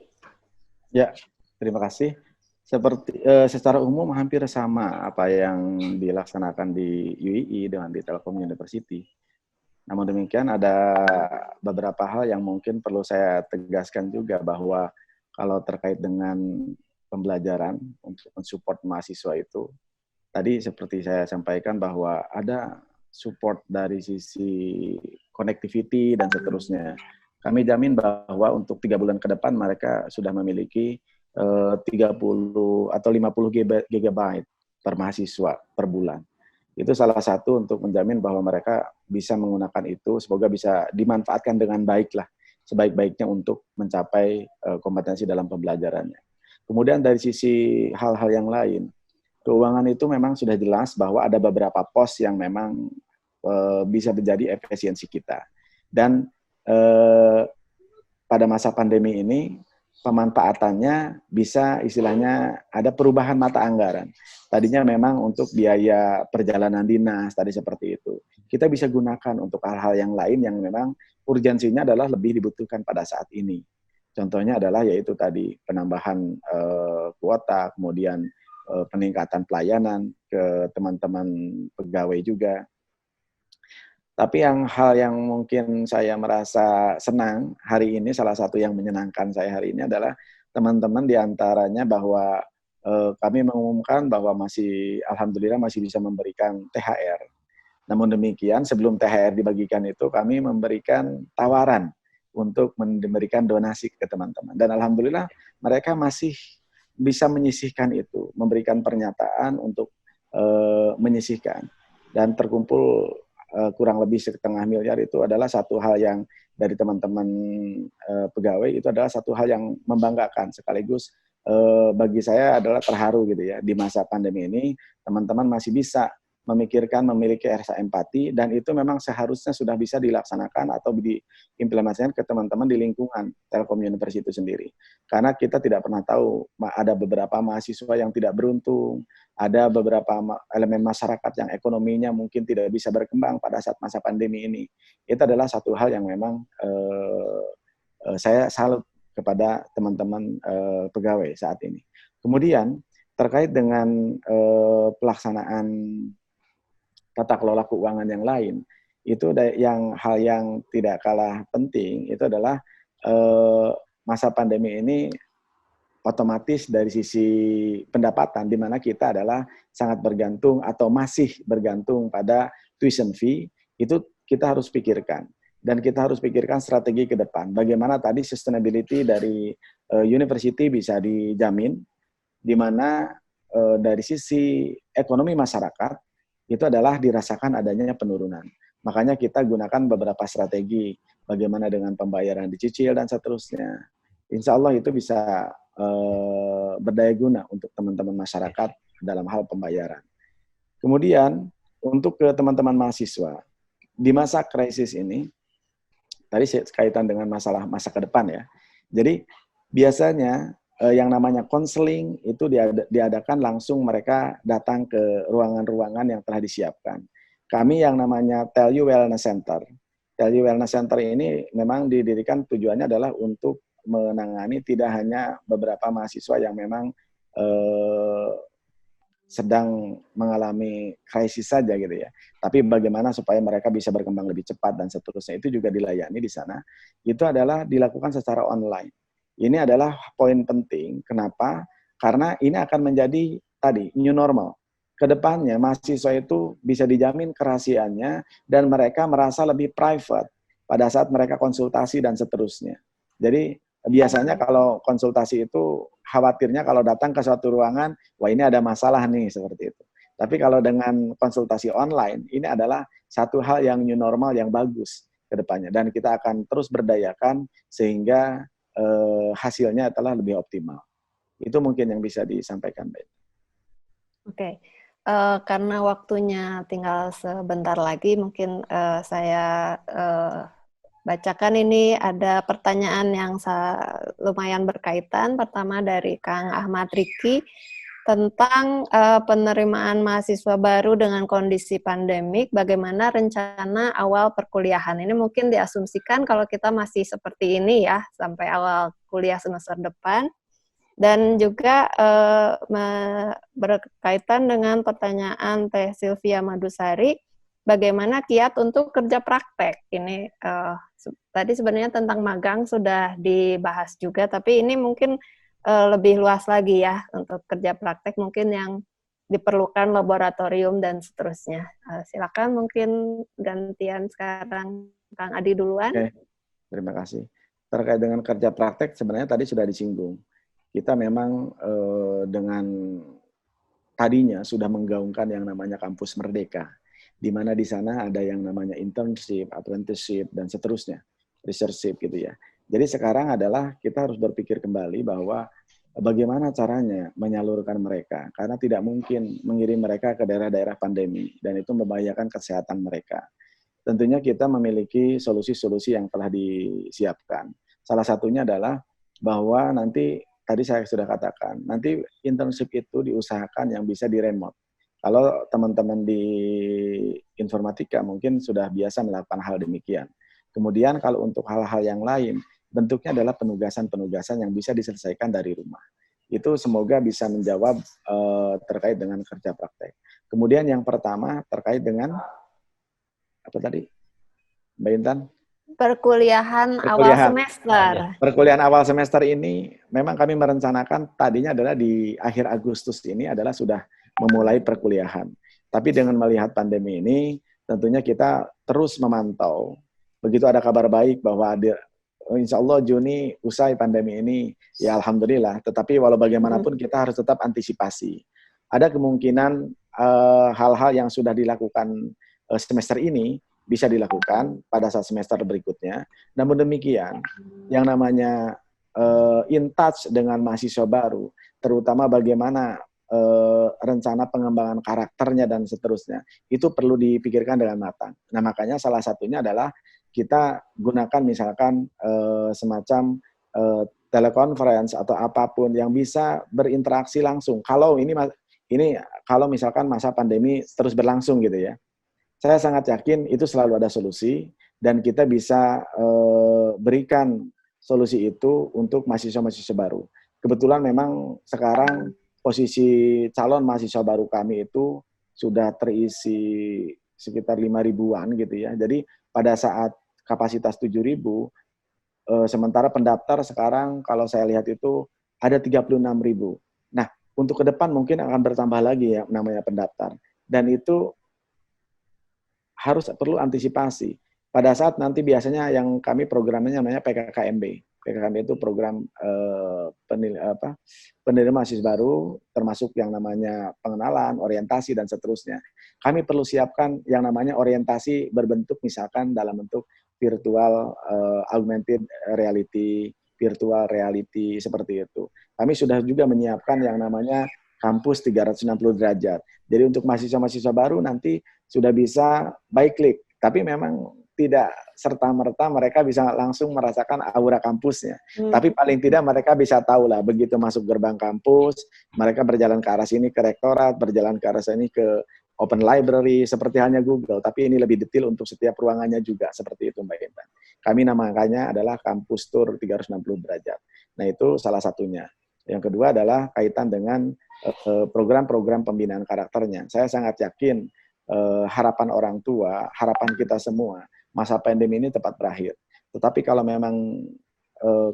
Ya, terima kasih. Seperti secara umum hampir sama apa yang dilaksanakan di UII dengan di Telkom University. Namun demikian ada beberapa hal yang mungkin perlu saya tegaskan juga, bahwa kalau terkait dengan pembelajaran untuk mensupport mahasiswa itu, tadi seperti saya sampaikan bahwa ada support dari sisi connectivity dan seterusnya. Kami jamin bahwa untuk 3 bulan ke depan mereka sudah memiliki 30 atau 50 GB per mahasiswa per bulan. Itu salah satu untuk menjamin bahwa mereka bisa menggunakan itu, semoga bisa dimanfaatkan dengan baik lah, sebaik-baiknya untuk mencapai kompetensi dalam pembelajarannya. Kemudian dari sisi hal-hal yang lain, keuangan itu memang sudah jelas bahwa ada beberapa pos yang memang bisa menjadi efisiensi kita. Dan pada masa pandemi ini, pemanfaatannya bisa istilahnya ada perubahan mata anggaran. Tadinya memang untuk biaya perjalanan dinas, tadi seperti itu. Kita bisa gunakan untuk hal-hal yang lain yang memang urgensinya adalah lebih dibutuhkan pada saat ini. Contohnya adalah yaitu tadi penambahan kuota, kemudian peningkatan pelayanan ke teman-teman pegawai juga. Tapi hal yang mungkin saya merasa senang hari ini, salah satu yang menyenangkan saya hari ini adalah teman-teman diantaranya bahwa kami mengumumkan bahwa alhamdulillah masih bisa memberikan THR. Namun demikian, sebelum THR dibagikan itu, kami memberikan tawaran untuk memberikan donasi ke teman-teman. Dan alhamdulillah mereka masih bisa menyisihkan itu, memberikan pernyataan untuk menyisihkan. Dan terkumpul kurang lebih 1,5 miliar itu adalah satu hal yang dari teman-teman pegawai itu adalah satu hal yang membanggakan, sekaligus bagi saya adalah terharu gitu ya. Di masa pandemi ini teman-teman masih bisa memikirkan, memiliki rasa empati, dan itu memang seharusnya sudah bisa dilaksanakan atau diimplementasikan ke teman-teman di lingkungan Telkom University itu sendiri. Karena kita tidak pernah tahu, ada beberapa mahasiswa yang tidak beruntung, ada beberapa elemen masyarakat yang ekonominya mungkin tidak bisa berkembang pada saat masa pandemi ini. Itu adalah satu hal yang memang saya salut kepada teman-teman pegawai saat ini. Kemudian terkait dengan pelaksanaan tata kelola keuangan yang lain, itu hal yang tidak kalah penting itu adalah masa pandemi ini otomatis dari sisi pendapatan, di mana kita adalah sangat bergantung atau masih bergantung pada tuition fee, itu kita harus pikirkan. Dan kita harus pikirkan strategi ke depan. Bagaimana tadi sustainability dari university bisa dijamin, di mana dari sisi ekonomi masyarakat, itu adalah dirasakan adanya penurunan. Makanya kita gunakan beberapa strategi, bagaimana dengan pembayaran dicicil dan seterusnya. Insya Allah itu bisa berdaya guna untuk teman-teman masyarakat dalam hal pembayaran. Kemudian, untuk ke teman-teman mahasiswa, di masa krisis ini, tadi kaitan dengan masalah masa ke depan ya. Jadi, biasanya yang namanya konseling itu diadakan langsung mereka datang ke ruangan-ruangan yang telah disiapkan. Kami yang namanya Tell You Wellness Center. Tell You Wellness Center ini memang didirikan tujuannya adalah untuk menangani tidak hanya beberapa mahasiswa yang memang sedang mengalami krisis saja gitu ya. Tapi bagaimana supaya mereka bisa berkembang lebih cepat dan seterusnya, itu juga dilayani di sana. Itu adalah dilakukan secara online. Ini adalah poin penting. Kenapa? Karena ini akan menjadi tadi new normal. Kedepannya mahasiswa itu bisa dijamin kerahasiaannya dan mereka merasa lebih private pada saat mereka konsultasi dan seterusnya. Jadi biasanya kalau konsultasi itu khawatirnya kalau datang ke suatu ruangan, wah ini ada masalah nih, seperti itu. Tapi kalau dengan konsultasi online, ini adalah satu hal yang new normal yang bagus ke depannya. Dan kita akan terus berdayakan sehingga hasilnya telah lebih optimal. Itu mungkin yang bisa disampaikan, Mbak. Oke. Karena waktunya tinggal sebentar lagi, mungkin saya bacakan ini ada pertanyaan yang lumayan berkaitan. Pertama dari Kang Ahmad Riki tentang penerimaan mahasiswa baru dengan kondisi pandemik, bagaimana rencana awal perkuliahan. Ini mungkin diasumsikan kalau kita masih seperti ini ya, sampai awal kuliah semester depan. Dan juga berkaitan dengan pertanyaan Teh Sylvia Madusari, bagaimana kiat untuk kerja praktek. Ini tadi sebenarnya tentang magang sudah dibahas juga, tapi ini mungkin lebih luas lagi ya untuk kerja praktek, mungkin yang diperlukan laboratorium dan seterusnya. Silakan mungkin gantian sekarang Kang Adi duluan. Oke, terima kasih. Terkait dengan kerja praktek sebenarnya tadi sudah disinggung. Kita memang dengan tadinya sudah menggaungkan yang namanya kampus merdeka, di mana di sana ada yang namanya internship, apprenticeship, dan seterusnya, researchship gitu ya. Jadi sekarang adalah kita harus berpikir kembali bahwa bagaimana caranya menyalurkan mereka, karena tidak mungkin mengirim mereka ke daerah-daerah pandemi, dan itu membahayakan kesehatan mereka. Tentunya kita memiliki solusi-solusi yang telah disiapkan. Salah satunya adalah bahwa nanti, tadi saya sudah katakan, nanti internship itu diusahakan yang bisa di remote. Kalau teman-teman di informatika mungkin sudah biasa melakukan hal demikian. Kemudian kalau untuk hal-hal yang lain, bentuknya adalah penugasan-penugasan yang bisa diselesaikan dari rumah. Itu semoga bisa menjawab terkait dengan kerja praktek. Kemudian yang pertama terkait dengan apa tadi, Mbak Intan? Perkuliahan awal semester. Perkuliahan awal semester ini memang kami merencanakan tadinya adalah di akhir Agustus ini adalah sudah memulai perkuliahan. Tapi dengan melihat pandemi ini, tentunya kita terus memantau. Begitu ada kabar baik bahwa insya Allah Juni usai pandemi ini, ya alhamdulillah. Tetapi walau bagaimanapun kita harus tetap antisipasi. Ada kemungkinan hal-hal yang sudah dilakukan semester ini bisa dilakukan pada saat semester berikutnya. Namun demikian, yang namanya in touch dengan mahasiswa baru, terutama bagaimana rencana pengembangan karakternya dan seterusnya, itu perlu dipikirkan dengan matang. Nah, makanya salah satunya adalah kita gunakan misalkan semacam telekonferensi atau apapun yang bisa berinteraksi langsung. Kalau ini kalau misalkan masa pandemi terus berlangsung gitu ya. Saya sangat yakin itu selalu ada solusi dan kita bisa berikan solusi itu untuk mahasiswa-mahasiswa baru. Kebetulan memang sekarang posisi calon mahasiswa baru kami itu sudah terisi sekitar 5.000-an gitu ya. Jadi pada saat kapasitas 7.000, sementara pendaftar sekarang kalau saya lihat itu ada 36.000. Nah, untuk ke depan mungkin akan bertambah lagi ya namanya pendaftar. Dan itu harus perlu antisipasi. Pada saat nanti biasanya yang kami programnya namanya PKKMB. PKKMB itu program penerima mahasiswa baru, termasuk yang namanya pengenalan, orientasi, dan seterusnya. Kami perlu siapkan yang namanya orientasi berbentuk misalkan dalam bentuk virtual, augmented reality, virtual reality, seperti itu. Kami sudah juga menyiapkan yang namanya kampus 360 derajat. Jadi untuk mahasiswa-mahasiswa baru nanti sudah bisa by klik, tapi memang tidak serta-merta mereka bisa langsung merasakan aura kampusnya. Tapi paling tidak mereka bisa tahu lah, begitu masuk gerbang kampus, mereka berjalan ke arah sini ke rektorat, berjalan ke arah sini ke open library, seperti halnya Google, tapi ini lebih detail untuk setiap ruangannya juga, seperti itu Mbak Intan. Kami namakannya adalah kampus tour 360 derajat. Nah itu salah satunya. Yang kedua adalah kaitan dengan program-program pembinaan karakternya. Saya sangat yakin harapan orang tua, harapan kita semua, masa pandemi ini tepat berakhir. Tetapi kalau memang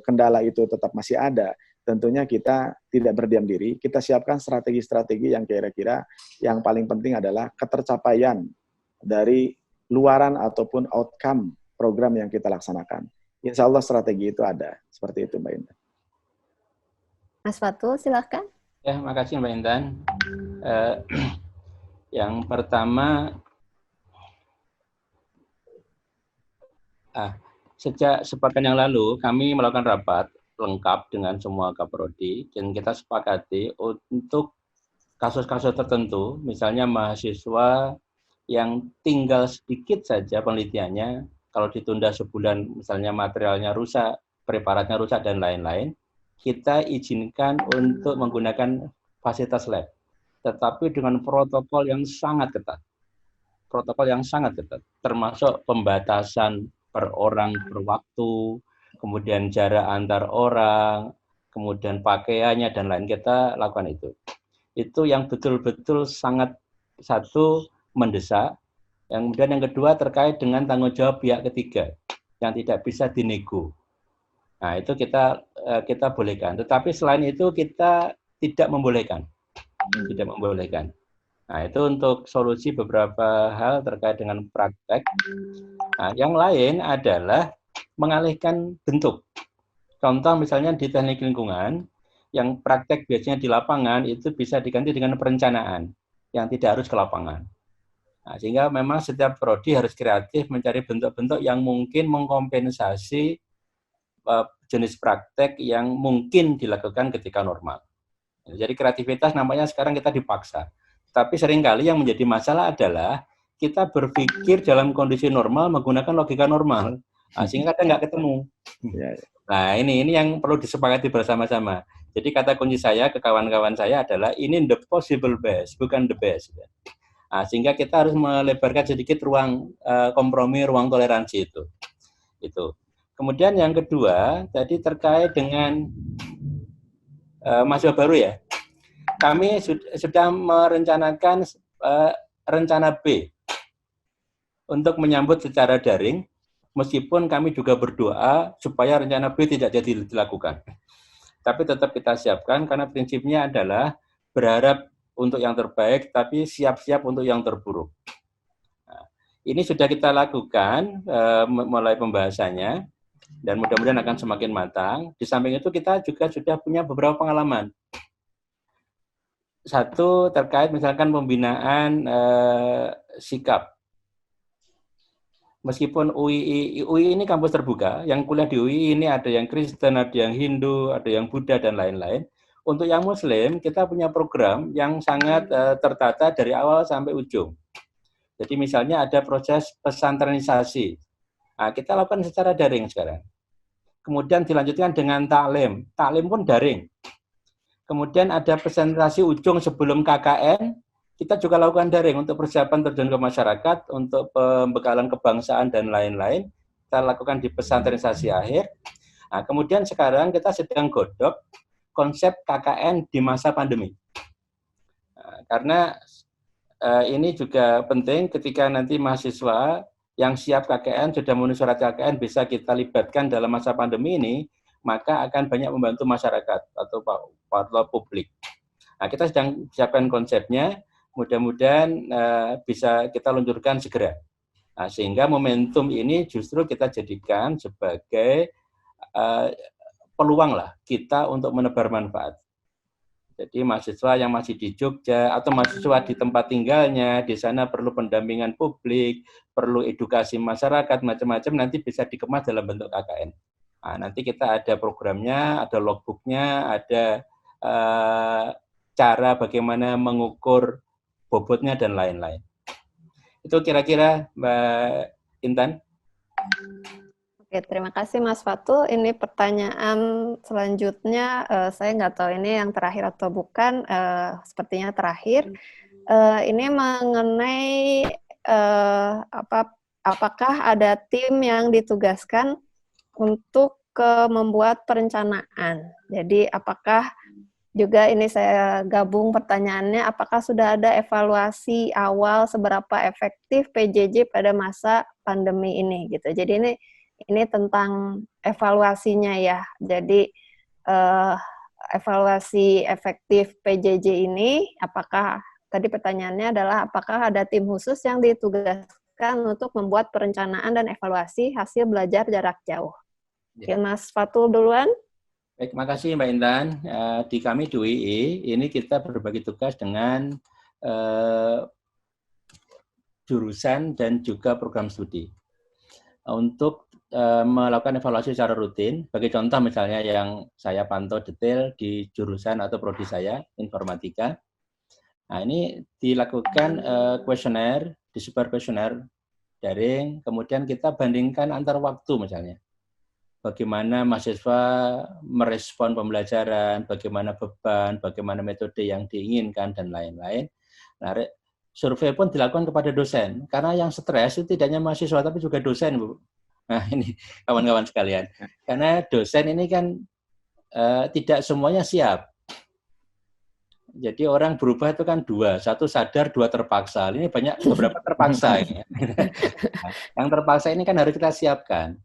kendala itu tetap masih ada, tentunya kita tidak berdiam diri, kita siapkan strategi-strategi yang kira-kira yang paling penting adalah ketercapaian dari luaran ataupun outcome program yang kita laksanakan. Insya Allah strategi itu ada. Seperti itu Mbak Intan. Mas Fatul, silakan. Ya, makasih Mbak Intan. Yang pertama, sejak sepekan yang lalu kami melakukan rapat lengkap dengan semua kaprodi dan kita sepakati untuk kasus-kasus tertentu, misalnya mahasiswa yang tinggal sedikit saja penelitiannya, kalau ditunda sebulan misalnya materialnya rusak, preparatnya rusak dan lain-lain, kita izinkan untuk menggunakan fasilitas lab, tetapi dengan protokol yang sangat ketat. Protokol yang sangat ketat, termasuk pembatasan per orang per waktu, kemudian jarak antar orang, kemudian pakaiannya dan lain, kita lakukan itu. Itu yang betul-betul sangat satu mendesak. Kemudian yang kedua terkait dengan tanggung jawab pihak ketiga yang tidak bisa dinego. Nah, itu kita bolehkan. Tetapi selain itu kita tidak membolehkan. Tidak membolehkan. Nah, itu untuk solusi beberapa hal terkait dengan praktek. Nah, yang lain adalah mengalihkan bentuk. Contoh misalnya di teknik lingkungan, yang praktek biasanya di lapangan itu bisa diganti dengan perencanaan yang tidak harus ke lapangan. Nah, sehingga memang setiap prodi harus kreatif mencari bentuk-bentuk yang mungkin mengkompensasi jenis praktek yang mungkin dilakukan ketika normal. Jadi kreativitas namanya sekarang kita dipaksa. Tapi seringkali yang menjadi masalah adalah kita berpikir dalam kondisi normal menggunakan logika normal, sehingga kadang nggak ketemu. Nah, ini yang perlu disepakati bersama-sama. Jadi kata kunci saya ke kawan-kawan saya adalah ini the possible best, bukan the best. Sehingga kita harus melebarkan sedikit ruang kompromi, ruang toleransi itu. Kemudian yang kedua, tadi terkait dengan mahasiswa baru ya. Kami sudah merencanakan rencana B untuk menyambut secara daring, meskipun kami juga berdoa supaya rencana B tidak jadi dilakukan. Tapi tetap kita siapkan karena prinsipnya adalah berharap untuk yang terbaik, tapi siap-siap untuk yang terburuk. Nah, ini sudah kita lakukan mulai pembahasannya, dan mudah-mudahan akan semakin matang. Di samping itu kita juga sudah punya beberapa pengalaman. Satu terkait misalkan pembinaan sikap. Meskipun UI ini kampus terbuka, yang kuliah di UI ini ada yang Kristen, ada yang Hindu, ada yang Buddha, dan lain-lain. Untuk yang Muslim, kita punya program yang sangat tertata dari awal sampai ujung. Jadi misalnya ada proses pesantrenisasi. Nah, kita lakukan secara daring sekarang. Kemudian dilanjutkan dengan taklim. Taklim pun daring. Kemudian ada presentasi ujung sebelum KKN, kita juga lakukan daring untuk persiapan terjun ke masyarakat, untuk pembekalan kebangsaan dan lain-lain. Kita lakukan di pesantrenisasi akhir. Nah, kemudian sekarang kita sedang godok konsep KKN di masa pandemi. Nah, karena ini juga penting ketika nanti mahasiswa yang siap KKN, sudah memenuhi syarat KKN, bisa kita libatkan dalam masa pandemi ini, maka akan banyak membantu masyarakat atau publik. Nah, kita sedang siapkan konsepnya, mudah-mudahan bisa kita luncurkan segera. Nah, sehingga momentum ini justru kita jadikan sebagai peluang lah kita untuk menebar manfaat. Jadi mahasiswa yang masih di Jogja atau mahasiswa di tempat tinggalnya, di sana perlu pendampingan publik, perlu edukasi masyarakat, macam-macam, nanti bisa dikemas dalam bentuk KKN. Nah, nanti kita ada programnya, ada logbooknya, ada cara bagaimana mengukur bobotnya dan lain-lain. Itu kira-kira Mbak Intan. Oke, terima kasih Mas Fatul. Ini pertanyaan selanjutnya, saya nggak tahu ini yang terakhir atau bukan, sepertinya terakhir. Ini mengenai apakah ada tim yang ditugaskan untuk membuat perencanaan. Jadi apakah juga ini saya gabung pertanyaannya, apakah sudah ada evaluasi awal seberapa efektif PJJ pada masa pandemi ini gitu. Jadi ini tentang evaluasinya ya. Jadi evaluasi efektif PJJ ini, apakah tadi pertanyaannya adalah apakah ada tim khusus yang ditugaskan untuk membuat perencanaan dan evaluasi hasil belajar jarak jauh. Ya. Oke, Mas Fatul duluan. Baik, terima kasih Mbak Intan. Di kami di UI, ini kita berbagi tugas dengan jurusan dan juga program studi. Untuk melakukan evaluasi secara rutin, bagi contoh misalnya yang saya pantau detail di jurusan atau prodi saya, informatika. Nah, ini dilakukan kuesioner, disebar kuesioner daring, kemudian kita bandingkan antar waktu misalnya. Bagaimana mahasiswa merespon pembelajaran, bagaimana beban, bagaimana metode yang diinginkan, dan lain-lain. Nah, survei pun dilakukan kepada dosen, karena yang stres itu tidak hanya mahasiswa, tapi juga dosen, Bu. Nah, ini kawan-kawan sekalian. Karena dosen ini kan tidak semuanya siap. Jadi orang berubah itu kan dua, satu sadar, dua terpaksa. Ini banyak beberapa terpaksa. Ini. Nah, yang terpaksa ini kan harus kita siapkan.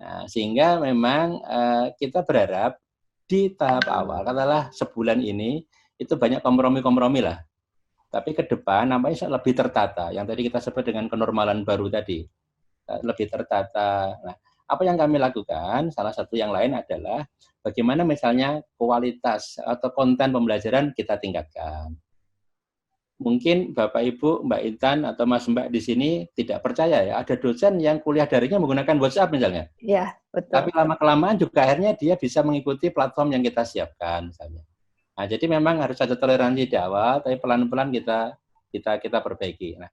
Nah, sehingga memang kita berharap di tahap awal, katakanlah sebulan ini, itu banyak kompromi-kompromi lah. Tapi ke depan namanya lebih tertata, yang tadi kita sebut dengan kenormalan baru tadi, lebih tertata. Nah, apa yang kami lakukan, salah satu yang lain adalah bagaimana misalnya kualitas atau konten pembelajaran kita tingkatkan. mungkin Bapak Ibu, Mbak Intan atau Mas Mbak di sini tidak percaya ya, ada dosen yang kuliah daringnya menggunakan WhatsApp misalnya. Iya, betul. Tapi lama-kelamaan juga akhirnya dia bisa mengikuti platform yang kita siapkan misalnya. Nah, jadi memang harus ada toleransi di awal, tapi pelan-pelan kita perbaiki. Nah,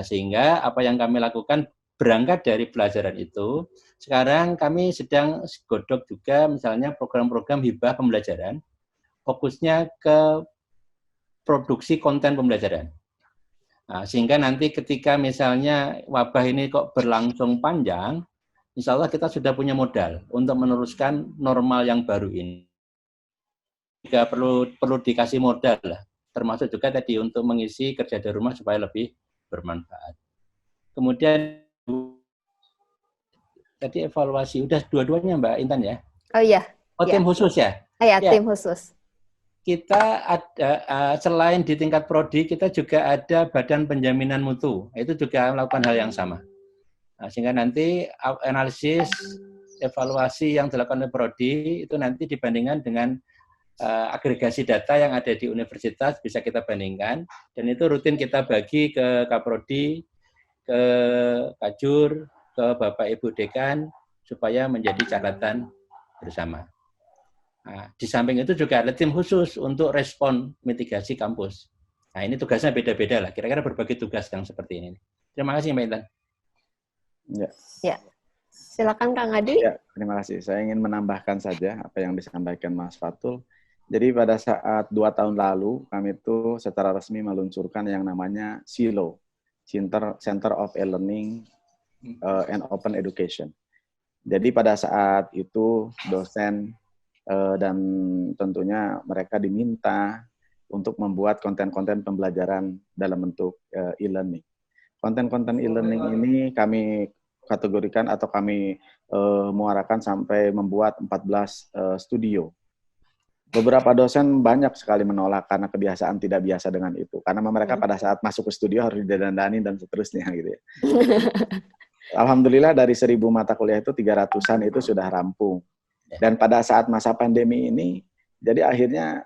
sehingga apa yang kami lakukan berangkat dari pelajaran itu, sekarang kami sedang godok juga misalnya program-program hibah pembelajaran, fokusnya ke produksi konten pembelajaran. Nah, sehingga nanti ketika misalnya wabah ini kok berlangsung panjang, insya Allah kita sudah punya modal untuk meneruskan normal yang baru ini. Juga perlu dikasih modal lah, termasuk juga tadi untuk mengisi kerja dari rumah supaya lebih bermanfaat. Kemudian tadi evaluasi, udah dua-duanya Mbak Intan ya? Oh iya. Oh, tim khusus ya? Iya, tim khusus. Kita ada, selain di tingkat prodi, kita juga ada badan penjaminan mutu. Itu juga melakukan hal yang sama. Nah, sehingga nanti analisis, evaluasi yang dilakukan oleh prodi, itu nanti dibandingkan dengan agregasi data yang ada di universitas, bisa kita bandingkan. Dan itu rutin kita bagi ke Kaprodi, ke Kajur, ke Bapak Ibu Dekan, supaya menjadi catatan bersama. Nah, di samping itu juga ada tim khusus untuk respon mitigasi kampus. Nah, ini tugasnya beda-beda lah. Kira-kira berbagi tugas yang seperti ini. Terima kasih Mbak Intan. Ya. Silakan Kang Adi. Ya, terima kasih. Saya ingin menambahkan saja apa yang disampaikan Mas Fatul. Jadi pada saat 2 tahun lalu, kami itu secara resmi meluncurkan yang namanya CILO, Center of E-Learning and Open Education. Jadi pada saat itu dosen dan tentunya mereka diminta untuk membuat konten-konten pembelajaran dalam bentuk e-learning. Konten-konten e-learning ini kami kategorikan atau kami muarakan sampai membuat 14 studio. Beberapa dosen banyak sekali menolak karena kebiasaan tidak biasa dengan itu. Karena mereka pada saat masuk ke studio harus didandani dan seterusnya gitu ya. Alhamdulillah dari 1.000 mata kuliah itu 300-an itu sudah rampung. Dan pada saat masa pandemi ini, jadi akhirnya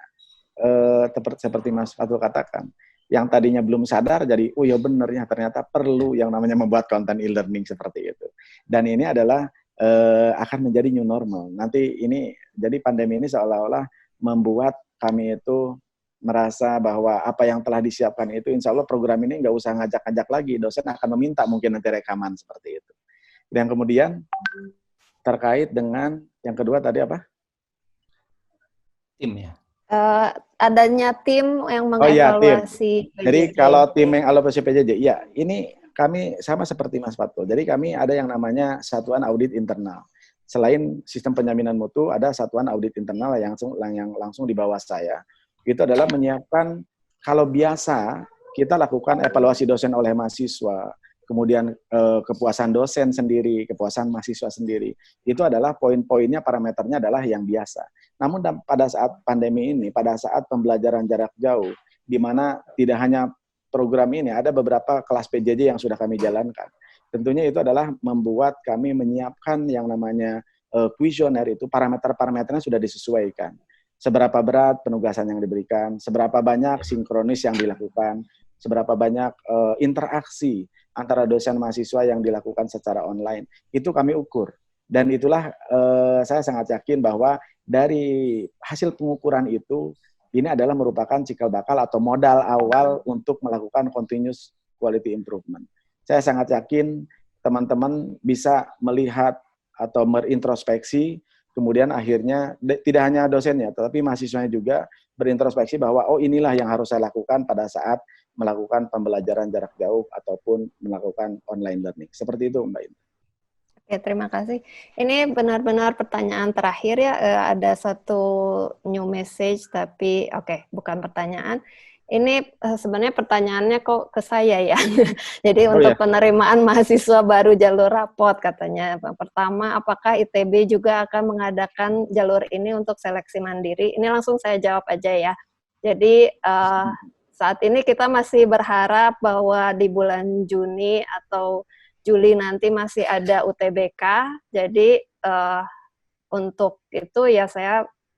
seperti Mas Fatul katakan, yang tadinya belum sadar jadi, oh ya benar ya ternyata perlu yang namanya membuat konten e-learning seperti itu. Dan ini adalah akan menjadi new normal. Nanti ini, jadi pandemi ini seolah-olah membuat kami itu merasa bahwa apa yang telah disiapkan itu, insya Allah program ini nggak usah ngajak-ngajak lagi, dosen akan meminta mungkin nanti rekaman seperti itu. Dan kemudian terkait dengan yang kedua tadi apa? Tim ya. Adanya tim yang mengevaluasi. Tim. Jadi kalau tim yang evaluasi PJJ, ya ini kami sama seperti Mas Fatul. Jadi kami ada yang namanya satuan audit internal. Selain sistem penjaminan mutu, ada satuan audit internal yang langsung di bawah saya. Itu adalah menyiapkan, kalau biasa kita lakukan evaluasi dosen oleh mahasiswa, kemudian kepuasan dosen sendiri, kepuasan mahasiswa sendiri. Itu adalah poin-poinnya, parameternya adalah yang biasa. Namun pada saat pandemi ini, pada saat pembelajaran jarak jauh, di mana tidak hanya program ini, ada beberapa kelas PJJ yang sudah kami jalankan. Tentunya itu adalah membuat kami menyiapkan yang namanya kuesioner itu, parameter-parameternya sudah disesuaikan. Seberapa berat penugasan yang diberikan, seberapa banyak sinkronis yang dilakukan, seberapa banyak interaksi antara dosen mahasiswa yang dilakukan secara online, itu kami ukur. Dan itulah saya sangat yakin bahwa dari hasil pengukuran itu, ini adalah merupakan cikal bakal atau modal awal untuk melakukan continuous quality improvement. Saya sangat yakin teman-teman bisa melihat atau berintrospeksi, kemudian akhirnya tidak hanya dosennya, tetapi mahasiswanya juga berintrospeksi bahwa oh inilah yang harus saya lakukan pada saat melakukan pembelajaran jarak jauh ataupun melakukan online learning. Seperti itu Mbak Intan. Oke, terima kasih. Ini benar-benar pertanyaan terakhir ya. Ada satu new message, tapi bukan pertanyaan. Ini sebenarnya pertanyaannya kok ke saya ya. Jadi untuk penerimaan mahasiswa baru jalur rapot katanya. Pertama, apakah ITB juga akan mengadakan jalur ini untuk seleksi mandiri? Ini langsung saya jawab aja ya. Jadi saat ini kita masih berharap bahwa di bulan Juni atau Juli nanti masih ada UTBK, jadi untuk itu ya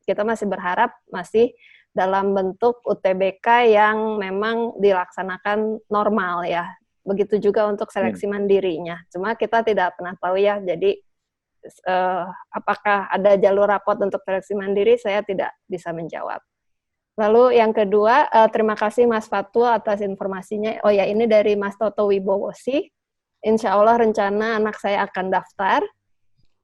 kita masih berharap masih dalam bentuk UTBK yang memang dilaksanakan normal ya. Begitu juga untuk seleksi mandirinya. Cuma kita tidak pernah tahu ya, jadi apakah ada jalur rapot untuk seleksi mandiri, saya tidak bisa menjawab. Lalu yang kedua, terima kasih Mas Fatul atas informasinya. Oh ya, ini dari Mas Toto Wibowosi. Insya Allah rencana anak saya akan daftar.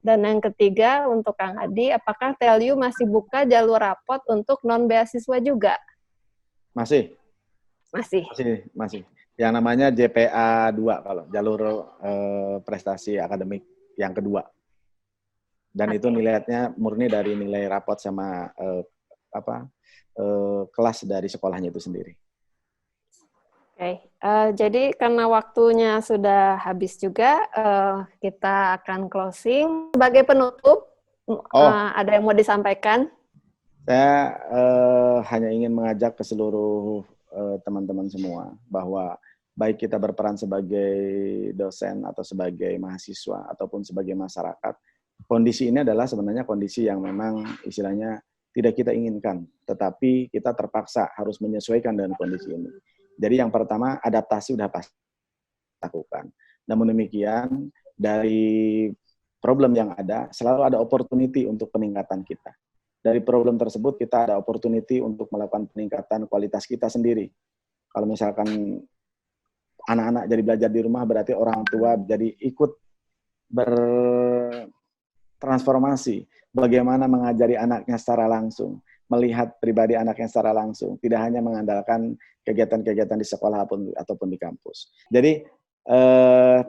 Dan yang ketiga, untuk Kang Adi, apakah TLU masih buka jalur rapot untuk non-beasiswa juga? Masih. Masih. Yang namanya JPA 2 kalau jalur prestasi akademik yang kedua. Dan itu nilainya murni dari nilai rapot sama kelas dari sekolahnya itu sendiri. Jadi karena waktunya sudah habis juga, kita akan closing. Sebagai penutup, ada yang mau disampaikan? Saya hanya ingin mengajak ke seluruh teman-teman semua bahwa baik kita berperan sebagai dosen atau sebagai mahasiswa ataupun sebagai masyarakat, kondisi ini adalah sebenarnya kondisi yang memang istilahnya tidak kita inginkan, tetapi kita terpaksa harus menyesuaikan dengan kondisi ini. Jadi yang pertama, adaptasi sudah pasti lakukan. Namun demikian, dari problem yang ada, selalu ada opportunity untuk peningkatan kita. Dari problem tersebut, kita ada opportunity untuk melakukan peningkatan kualitas kita sendiri. Kalau misalkan anak-anak jadi belajar di rumah, berarti orang tua jadi ikut bertransformasi. Bagaimana mengajari anaknya secara langsung, melihat pribadi anaknya secara langsung, tidak hanya mengandalkan kegiatan-kegiatan di sekolah ataupun di kampus. Jadi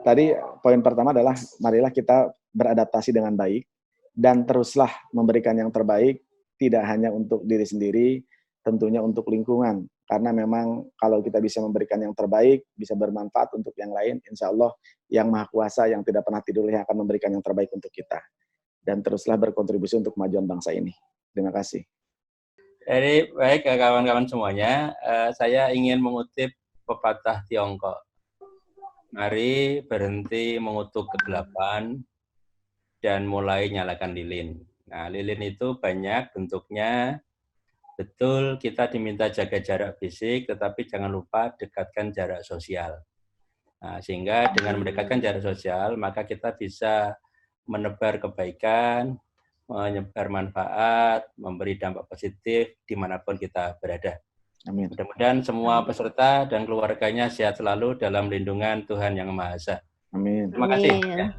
tadi poin pertama adalah marilah kita beradaptasi dengan baik dan teruslah memberikan yang terbaik, tidak hanya untuk diri sendiri, tentunya untuk lingkungan. Karena memang kalau kita bisa memberikan yang terbaik, bisa bermanfaat untuk yang lain, insya Allah yang Maha Kuasa yang tidak pernah tidur yang akan memberikan yang terbaik untuk kita. Dan teruslah berkontribusi untuk kemajuan bangsa ini. Terima kasih. Jadi baik kawan-kawan semuanya, saya ingin mengutip pepatah Tiongkok. Mari berhenti mengutuk kegelapan dan mulai nyalakan lilin. Nah, lilin itu banyak bentuknya. Betul kita diminta jaga jarak fisik, tetapi jangan lupa dekatkan jarak sosial. Nah, sehingga dengan mendekatkan jarak sosial, maka kita bisa menebar kebaikan, menyebar manfaat, memberi dampak positif dimanapun kita berada. Amin. Mudah-mudahan semua peserta dan keluarganya sehat selalu dalam lindungan Tuhan Yang Maha Esa. Amin. Terima kasih. Ya.